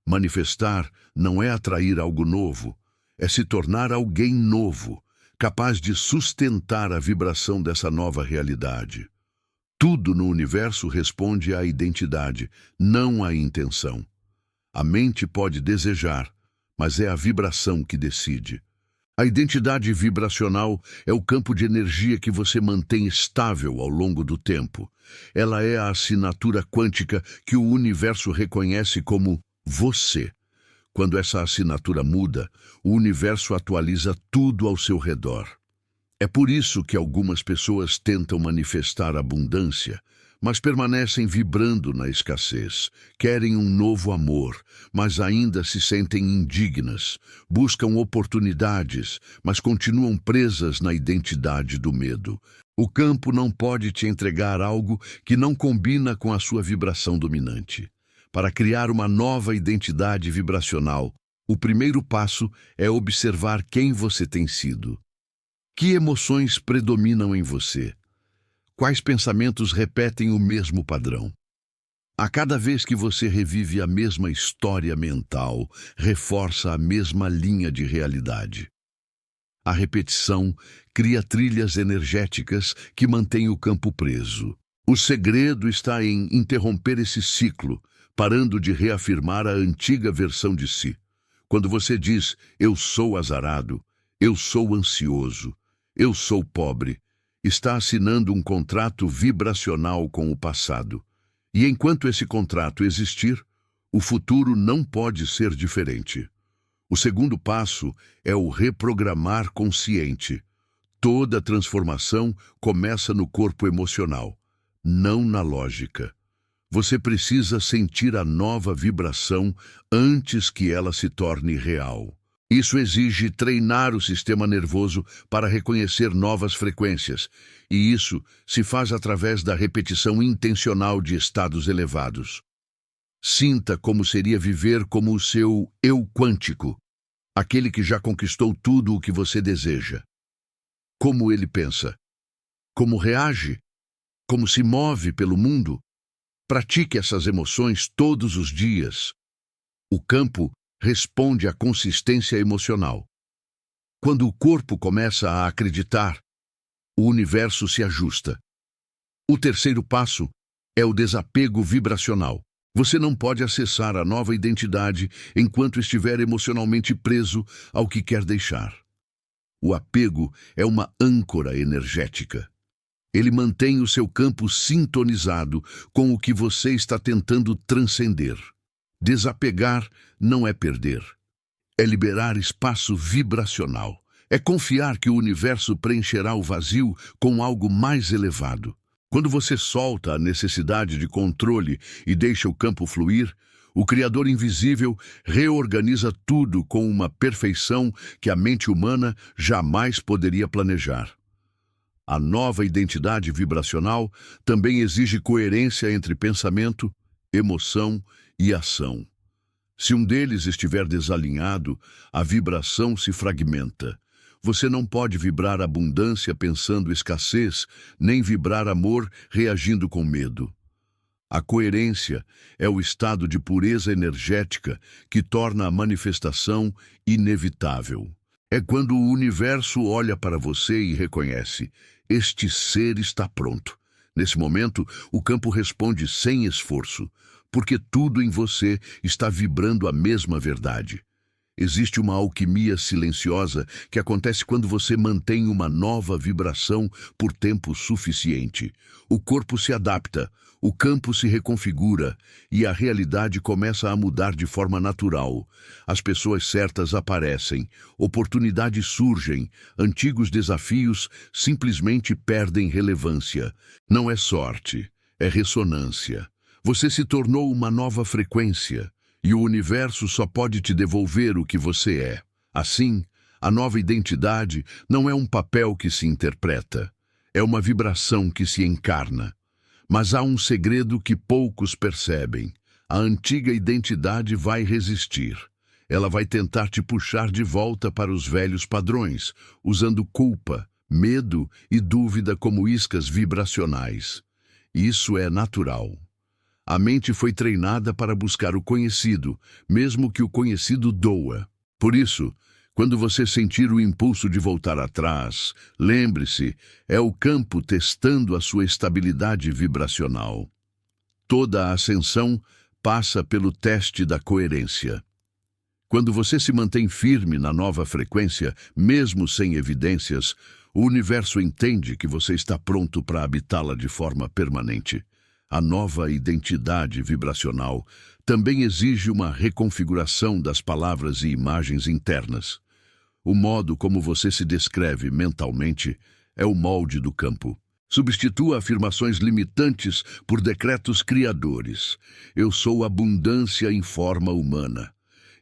Manifestar não é atrair algo novo, é se tornar alguém novo, capaz de sustentar a vibração dessa nova realidade. Tudo no universo responde à identidade, não à intenção. A mente pode desejar, mas é a vibração que decide. A identidade vibracional é o campo de energia que você mantém estável ao longo do tempo. Ela é a assinatura quântica que o universo reconhece como você. Quando essa assinatura muda, o universo atualiza tudo ao seu redor. É por isso que algumas pessoas tentam manifestar abundância, mas permanecem vibrando na escassez. Querem um novo amor, mas ainda se sentem indignas. Buscam oportunidades, mas continuam presas na identidade do medo. O campo não pode te entregar algo que não combina com a sua vibração dominante. Para criar uma nova identidade vibracional, o primeiro passo é observar quem você tem sido. Que emoções predominam em você? Quais pensamentos repetem o mesmo padrão? A cada vez que você revive a mesma história mental, reforça a mesma linha de realidade. A repetição cria trilhas energéticas que mantêm o campo preso. O segredo está em interromper esse ciclo, parando de reafirmar a antiga versão de si. Quando você diz, eu sou azarado, eu sou ansioso, eu sou pobre, está assinando um contrato vibracional com o passado. E enquanto esse contrato existir, o futuro não pode ser diferente. O segundo passo é o reprogramar consciente. Toda transformação começa no corpo emocional, não na lógica. Você precisa sentir a nova vibração antes que ela se torne real. Isso exige treinar o sistema nervoso para reconhecer novas frequências, e isso se faz através da repetição intencional de estados elevados. Sinta como seria viver como o seu eu quântico, aquele que já conquistou tudo o que você deseja. Como ele pensa? Como reage? Como se move pelo mundo? Pratique essas emoções todos os dias. O campo responde à consistência emocional. Quando o corpo começa a acreditar, o universo se ajusta. O terceiro passo é o desapego vibracional. Você não pode acessar a nova identidade enquanto estiver emocionalmente preso ao que quer deixar. O apego é uma âncora energética. Ele mantém o seu campo sintonizado com o que você está tentando transcender. Desapegar não é perder. É liberar espaço vibracional. É confiar que o universo preencherá o vazio com algo mais elevado. Quando você solta a necessidade de controle e deixa o campo fluir, o Criador invisível reorganiza tudo com uma perfeição que a mente humana jamais poderia planejar. A nova identidade vibracional também exige coerência entre pensamento, emoção e ação. Se um deles estiver desalinhado, a vibração se fragmenta. Você não pode vibrar abundância pensando escassez, nem vibrar amor reagindo com medo. A coerência é o estado de pureza energética que torna a manifestação inevitável. É quando o universo olha para você e reconhece: este ser está pronto. Nesse momento, o campo responde sem esforço, porque tudo em você está vibrando a mesma verdade. Existe uma alquimia silenciosa que acontece quando você mantém uma nova vibração por tempo suficiente. O corpo se adapta, o campo se reconfigura e a realidade começa a mudar de forma natural. As pessoas certas aparecem, oportunidades surgem, antigos desafios simplesmente perdem relevância. Não é sorte, é ressonância. Você se tornou uma nova frequência. E o universo só pode te devolver o que você é. Assim, a nova identidade não é um papel que se interpreta, é uma vibração que se encarna. Mas há um segredo que poucos percebem. A antiga identidade vai resistir. Ela vai tentar te puxar de volta para os velhos padrões, usando culpa, medo e dúvida como iscas vibracionais. Isso é natural. A mente foi treinada para buscar o conhecido, mesmo que o conhecido doa. Por isso, quando você sentir o impulso de voltar atrás, lembre-se, é o campo testando a sua estabilidade vibracional. Toda a ascensão passa pelo teste da coerência. Quando você se mantém firme na nova frequência, mesmo sem evidências, o universo entende que você está pronto para habitá-la de forma permanente. A nova identidade vibracional também exige uma reconfiguração das palavras e imagens internas. O modo como você se descreve mentalmente é o molde do campo. Substitua afirmações limitantes por decretos criadores. Eu sou abundância em forma humana.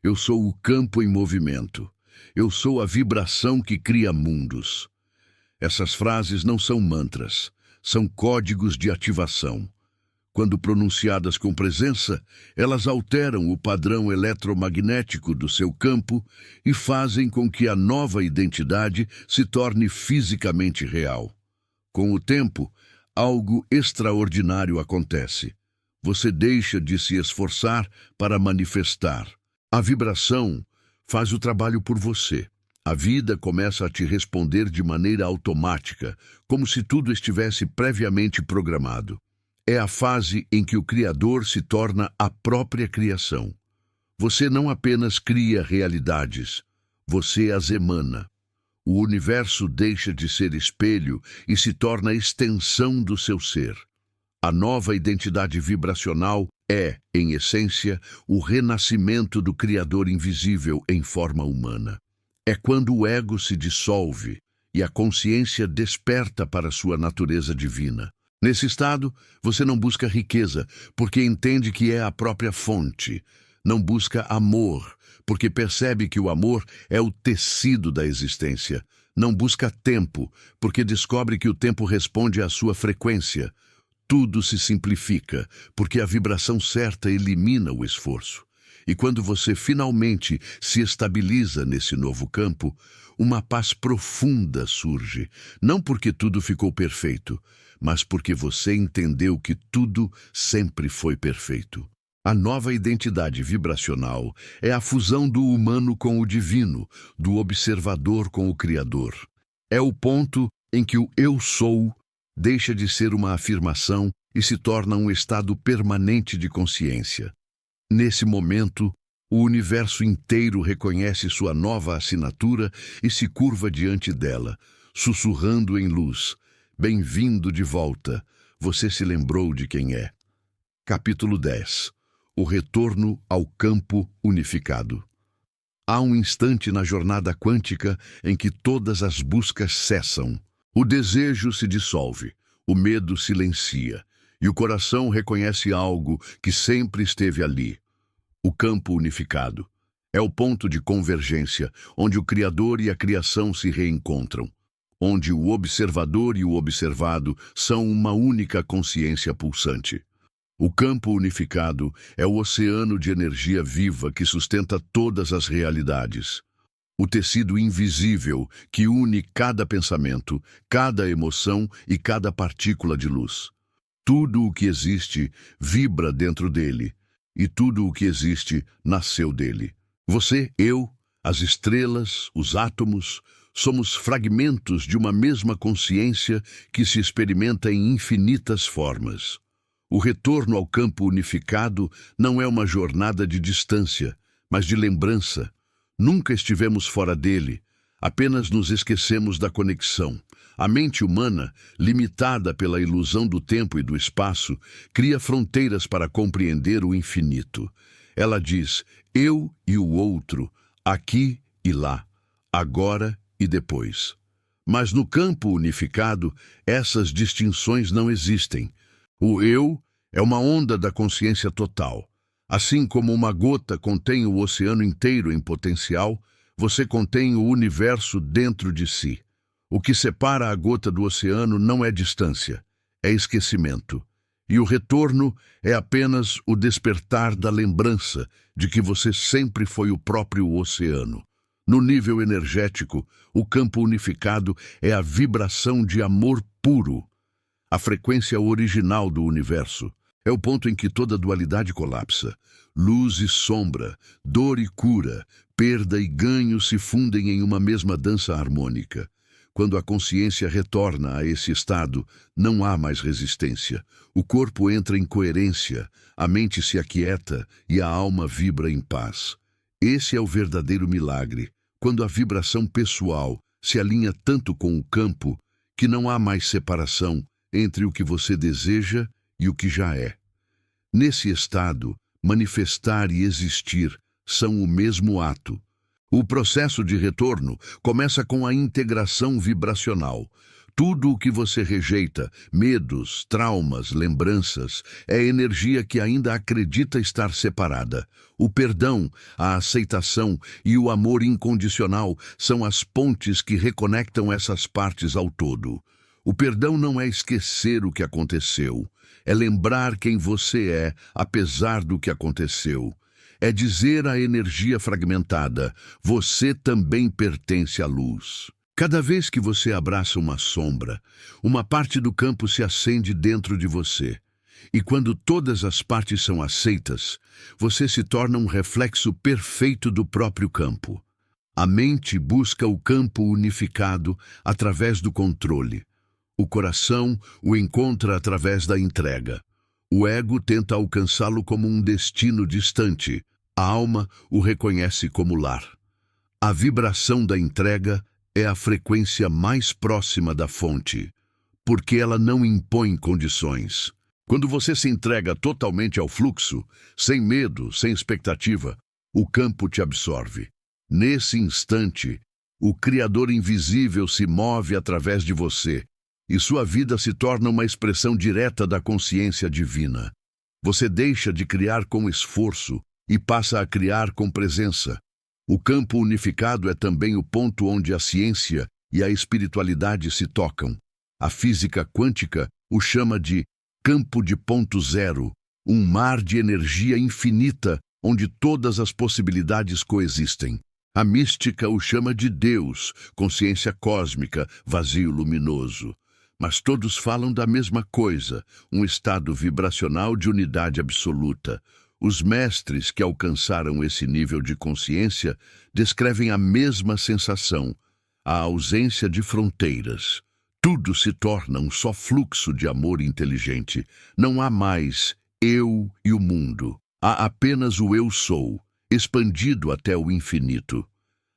Eu sou o campo em movimento. Eu sou a vibração que cria mundos. Essas frases não são mantras, são códigos de ativação. Quando pronunciadas com presença, elas alteram o padrão eletromagnético do seu campo e fazem com que a nova identidade se torne fisicamente real. Com o tempo, algo extraordinário acontece. Você deixa de se esforçar para manifestar. A vibração faz o trabalho por você. A vida começa a te responder de maneira automática, como se tudo estivesse previamente programado. É a fase em que o Criador se torna a própria criação. Você não apenas cria realidades, você as emana. O universo deixa de ser espelho e se torna extensão do seu ser. A nova identidade vibracional é, em essência, o renascimento do Criador invisível em forma humana. É quando o ego se dissolve e a consciência desperta para sua natureza divina. Nesse estado, você não busca riqueza, porque entende que é a própria fonte. Não busca amor, porque percebe que o amor é o tecido da existência. Não busca tempo, porque descobre que o tempo responde à sua frequência. Tudo se simplifica, porque a vibração certa elimina o esforço. E quando você finalmente se estabiliza nesse novo campo, uma paz profunda surge, não porque tudo ficou perfeito, mas porque você entendeu que tudo sempre foi perfeito. A nova identidade vibracional é a fusão do humano com o divino, do observador com o Criador. É o ponto em que o eu sou deixa de ser uma afirmação e se torna um estado permanente de consciência. Nesse momento, o universo inteiro reconhece sua nova assinatura e se curva diante dela, sussurrando em luz. Bem-vindo de volta, você se lembrou de quem é. Capítulo 10. O retorno ao campo unificado. Há um instante na jornada quântica em que todas as buscas cessam. O desejo se dissolve, o medo silencia, e o coração reconhece algo que sempre esteve ali. O campo unificado. É o ponto de convergência, onde o Criador e a criação se reencontram, onde o observador e o observado são uma única consciência pulsante. O campo unificado é o oceano de energia viva que sustenta todas as realidades. O tecido invisível que une cada pensamento, cada emoção e cada partícula de luz. Tudo o que existe vibra dentro dele, e tudo o que existe nasceu dele. Você, eu, as estrelas, os átomos, somos fragmentos de uma mesma consciência que se experimenta em infinitas formas. O retorno ao campo unificado não é uma jornada de distância, mas de lembrança. Nunca estivemos fora dele, apenas nos esquecemos da conexão. A mente humana, limitada pela ilusão do tempo e do espaço, cria fronteiras para compreender o infinito. Ela diz, eu e o outro, aqui e lá, agora e depois. Mas no campo unificado, essas distinções não existem. O eu é uma onda da consciência total. Assim como uma gota contém o oceano inteiro em potencial, você contém o universo dentro de si. O que separa a gota do oceano não é distância, é esquecimento. E o retorno é apenas o despertar da lembrança de que você sempre foi o próprio oceano. No nível energético, o campo unificado é a vibração de amor puro. A frequência original do universo é o ponto em que toda dualidade colapsa. Luz e sombra, dor e cura, perda e ganho se fundem em uma mesma dança harmônica. Quando a consciência retorna a esse estado, não há mais resistência. O corpo entra em coerência, a mente se aquieta e a alma vibra em paz. Esse é o verdadeiro milagre, quando a vibração pessoal se alinha tanto com o campo que não há mais separação entre o que você deseja e o que já é. Nesse estado, manifestar e existir são o mesmo ato. O processo de retorno começa com a integração vibracional. Tudo o que você rejeita, medos, traumas, lembranças, é energia que ainda acredita estar separada. O perdão, a aceitação e o amor incondicional são as pontes que reconectam essas partes ao todo. O perdão não é esquecer o que aconteceu, é lembrar quem você é, apesar do que aconteceu. É dizer à energia fragmentada, você também pertence à luz. Cada vez que você abraça uma sombra, uma parte do campo se acende dentro de você. E quando todas as partes são aceitas, você se torna um reflexo perfeito do próprio campo. A mente busca o campo unificado através do controle. O coração o encontra através da entrega. O ego tenta alcançá-lo como um destino distante. A alma o reconhece como lar. A vibração da entrega é a frequência mais próxima da fonte, porque ela não impõe condições. Quando você se entrega totalmente ao fluxo, sem medo, sem expectativa, o campo te absorve. Nesse instante, o Criador invisível se move através de você, e sua vida se torna uma expressão direta da consciência divina. Você deixa de criar com esforço e passa a criar com presença. O campo unificado é também o ponto onde a ciência e a espiritualidade se tocam. A física quântica o chama de campo de ponto zero, um mar de energia infinita onde todas as possibilidades coexistem. A mística o chama de Deus, consciência cósmica, vazio luminoso. Mas todos falam da mesma coisa, um estado vibracional de unidade absoluta. Os mestres que alcançaram esse nível de consciência descrevem a mesma sensação, a ausência de fronteiras. Tudo se torna um só fluxo de amor inteligente. Não há mais eu e o mundo. Há apenas o eu sou, expandido até o infinito.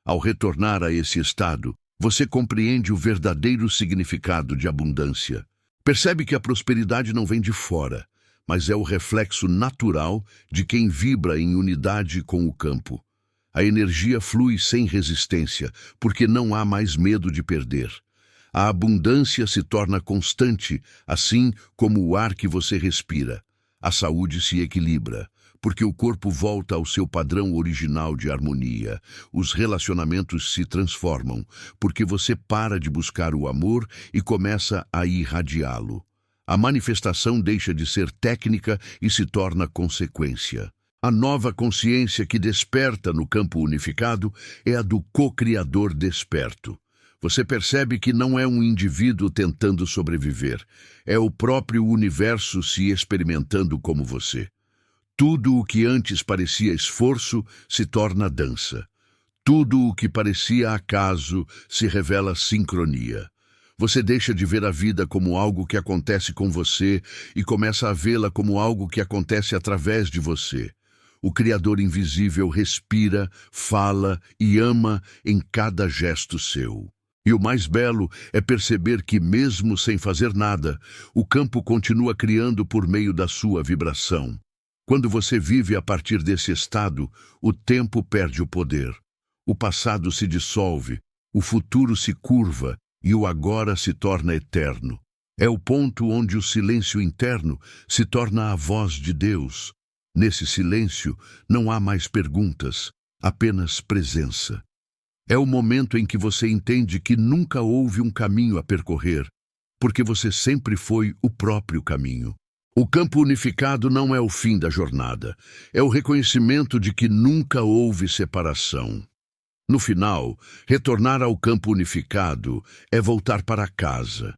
Ao retornar a esse estado, você compreende o verdadeiro significado de abundância. Percebe que a prosperidade não vem de fora, mas é o reflexo natural de quem vibra em unidade com o campo. A energia flui sem resistência, porque não há mais medo de perder. A abundância se torna constante, assim como o ar que você respira. A saúde se equilibra, porque o corpo volta ao seu padrão original de harmonia. Os relacionamentos se transformam, porque você para de buscar o amor e começa a irradiá-lo. A manifestação deixa de ser técnica e se torna consequência. A nova consciência que desperta no campo unificado é a do co-criador desperto. Você percebe que não é um indivíduo tentando sobreviver, é o próprio universo se experimentando como você. Tudo o que antes parecia esforço se torna dança. Tudo o que parecia acaso se revela sincronia. Você deixa de ver a vida como algo que acontece com você e começa a vê-la como algo que acontece através de você. O Criador invisível respira, fala e ama em cada gesto seu. E o mais belo é perceber que, mesmo sem fazer nada, o campo continua criando por meio da sua vibração. Quando você vive a partir desse estado, o tempo perde o poder. O passado se dissolve, o futuro se curva e o agora se torna eterno. É o ponto onde o silêncio interno se torna a voz de Deus. Nesse silêncio não há mais perguntas, apenas presença. É o momento em que você entende que nunca houve um caminho a percorrer, porque você sempre foi o próprio caminho. O campo unificado não é o fim da jornada, é o reconhecimento de que nunca houve separação. No final, retornar ao campo unificado é voltar para casa.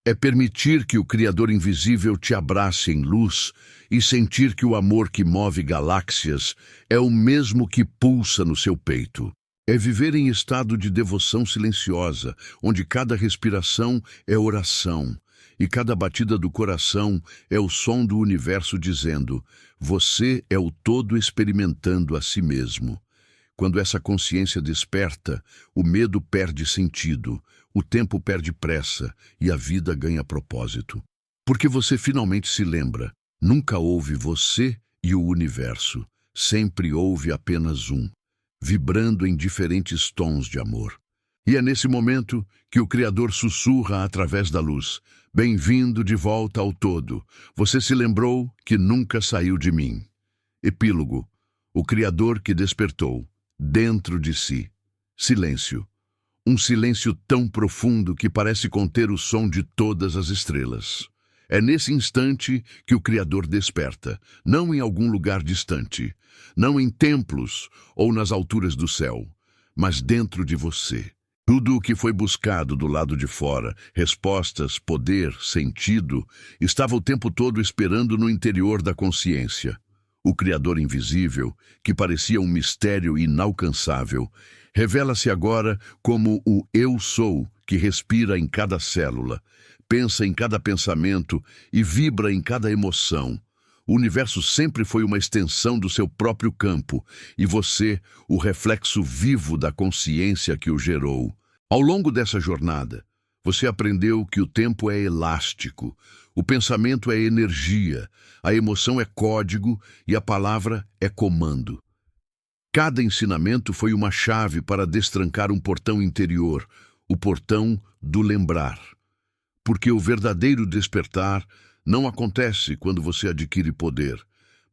É permitir que o Criador invisível te abrace em luz e sentir que o amor que move galáxias é o mesmo que pulsa no seu peito. É viver em estado de devoção silenciosa, onde cada respiração é oração e cada batida do coração é o som do universo dizendo: você é o todo experimentando a si mesmo. Quando essa consciência desperta, o medo perde sentido, o tempo perde pressa e a vida ganha propósito. Porque você finalmente se lembra, nunca houve você e o universo, sempre houve apenas um, vibrando em diferentes tons de amor. E é nesse momento que o Criador sussurra através da luz: bem-vindo de volta ao todo, você se lembrou que nunca saiu de mim. Epílogo: o Criador que despertou, dentro de si. Silêncio. Um silêncio tão profundo que parece conter o som de todas as estrelas. É nesse instante que o Criador desperta, não em algum lugar distante, não em templos ou nas alturas do céu, mas dentro de você. Tudo o que foi buscado do lado de fora, respostas, poder, sentido, estava o tempo todo esperando no interior da consciência. O Criador invisível, que parecia um mistério inalcançável, revela-se agora como o Eu Sou, que respira em cada célula, pensa em cada pensamento e vibra em cada emoção. O universo sempre foi uma extensão do seu próprio campo, e você, o reflexo vivo da consciência que o gerou. Ao longo dessa jornada, você aprendeu que o tempo é elástico, o pensamento é energia, a emoção é código e a palavra é comando. Cada ensinamento foi uma chave para destrancar um portão interior, o portão do lembrar. Porque o verdadeiro despertar não acontece quando você adquire poder,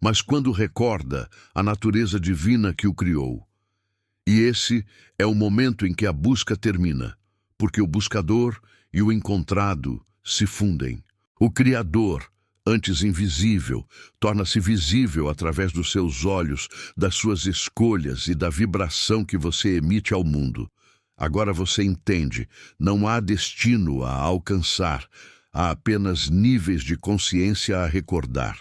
mas quando recorda a natureza divina que o criou. E esse é o momento em que a busca termina, porque o buscador e o encontrado se fundem. O Criador, antes invisível, torna-se visível através dos seus olhos, das suas escolhas e da vibração que você emite ao mundo. Agora você entende, não há destino a alcançar, há apenas níveis de consciência a recordar.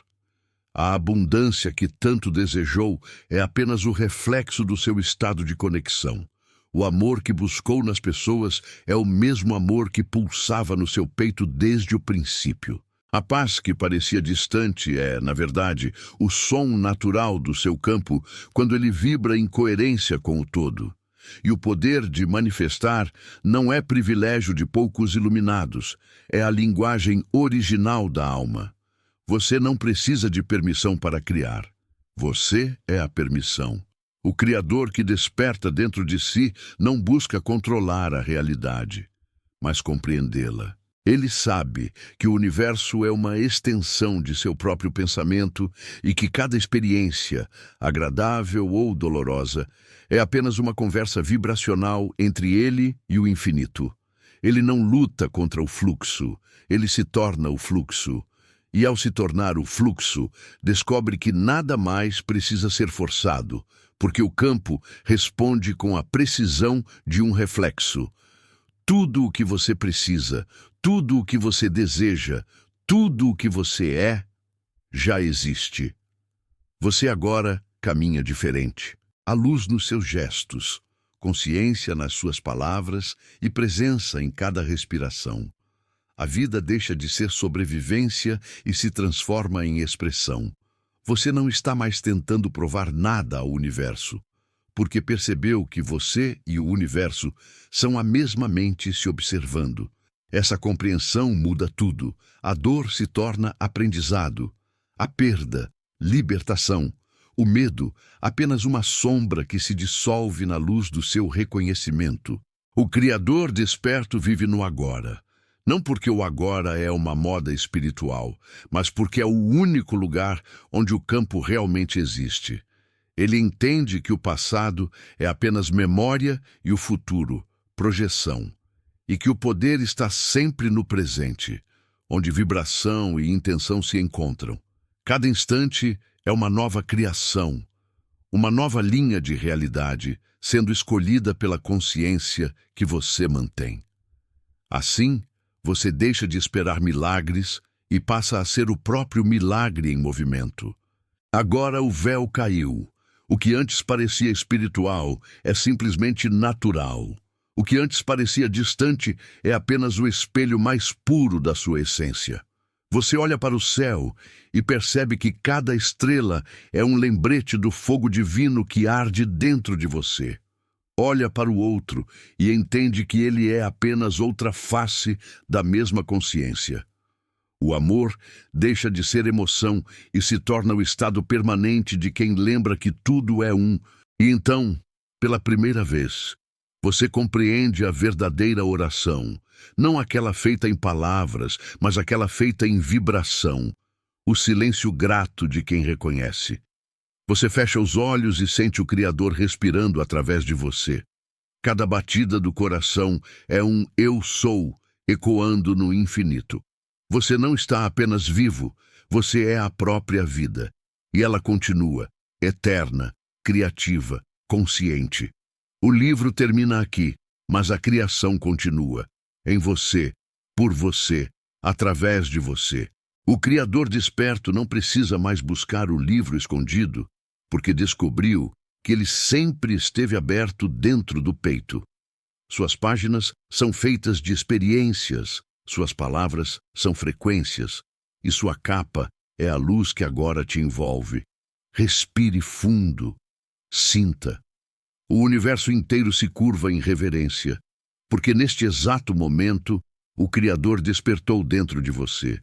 A abundância que tanto desejou é apenas o reflexo do seu estado de conexão. O amor que buscou nas pessoas é o mesmo amor que pulsava no seu peito desde o princípio. A paz que parecia distante é, na verdade, o som natural do seu campo quando ele vibra em coerência com o todo. E o poder de manifestar não é privilégio de poucos iluminados, é a linguagem original da alma. Você não precisa de permissão para criar. Você é a permissão. O Criador que desperta dentro de si não busca controlar a realidade, mas compreendê-la. Ele sabe que o universo é uma extensão de seu próprio pensamento e que cada experiência, agradável ou dolorosa, é apenas uma conversa vibracional entre ele e o infinito. Ele não luta contra o fluxo, ele se torna o fluxo. E ao se tornar o fluxo, descobre que nada mais precisa ser forçado, porque o campo responde com a precisão de um reflexo. Tudo o que você precisa, tudo o que você deseja, tudo o que você é, já existe. Você agora caminha diferente. Há luz nos seus gestos, consciência nas suas palavras e presença em cada respiração. A vida deixa de ser sobrevivência e se transforma em expressão. Você não está mais tentando provar nada ao universo, porque percebeu que você e o universo são a mesma mente se observando. Essa compreensão muda tudo. A dor se torna aprendizado, a perda, libertação, o medo, apenas uma sombra que se dissolve na luz do seu reconhecimento. O Criador desperto vive no agora. Não porque o agora é uma moda espiritual, mas porque é o único lugar onde o campo realmente existe. Ele entende que o passado é apenas memória e o futuro, projeção, e que o poder está sempre no presente, onde vibração e intenção se encontram. Cada instante é uma nova criação, uma nova linha de realidade sendo escolhida pela consciência que você mantém. Assim, você deixa de esperar milagres e passa a ser o próprio milagre em movimento. Agora o véu caiu. O que antes parecia espiritual é simplesmente natural. O que antes parecia distante é apenas o espelho mais puro da sua essência. Você olha para o céu e percebe que cada estrela é um lembrete do fogo divino que arde dentro de você. Olha para o outro e entende que ele é apenas outra face da mesma consciência. O amor deixa de ser emoção e se torna o estado permanente de quem lembra que tudo é um. E então, pela primeira vez, você compreende a verdadeira oração, não aquela feita em palavras, mas aquela feita em vibração, o silêncio grato de quem reconhece. Você fecha os olhos e sente o Criador respirando através de você. Cada batida do coração é um eu sou, ecoando no infinito. Você não está apenas vivo, você é a própria vida. E ela continua, eterna, criativa, consciente. O livro termina aqui, mas a criação continua. Em você, por você, através de você. O Criador desperto não precisa mais buscar o livro escondido, porque descobriu que ele sempre esteve aberto dentro do peito. Suas páginas são feitas de experiências, suas palavras são frequências, e sua capa é a luz que agora te envolve. Respire fundo, sinta. O universo inteiro se curva em reverência, porque neste exato momento o Criador despertou dentro de você.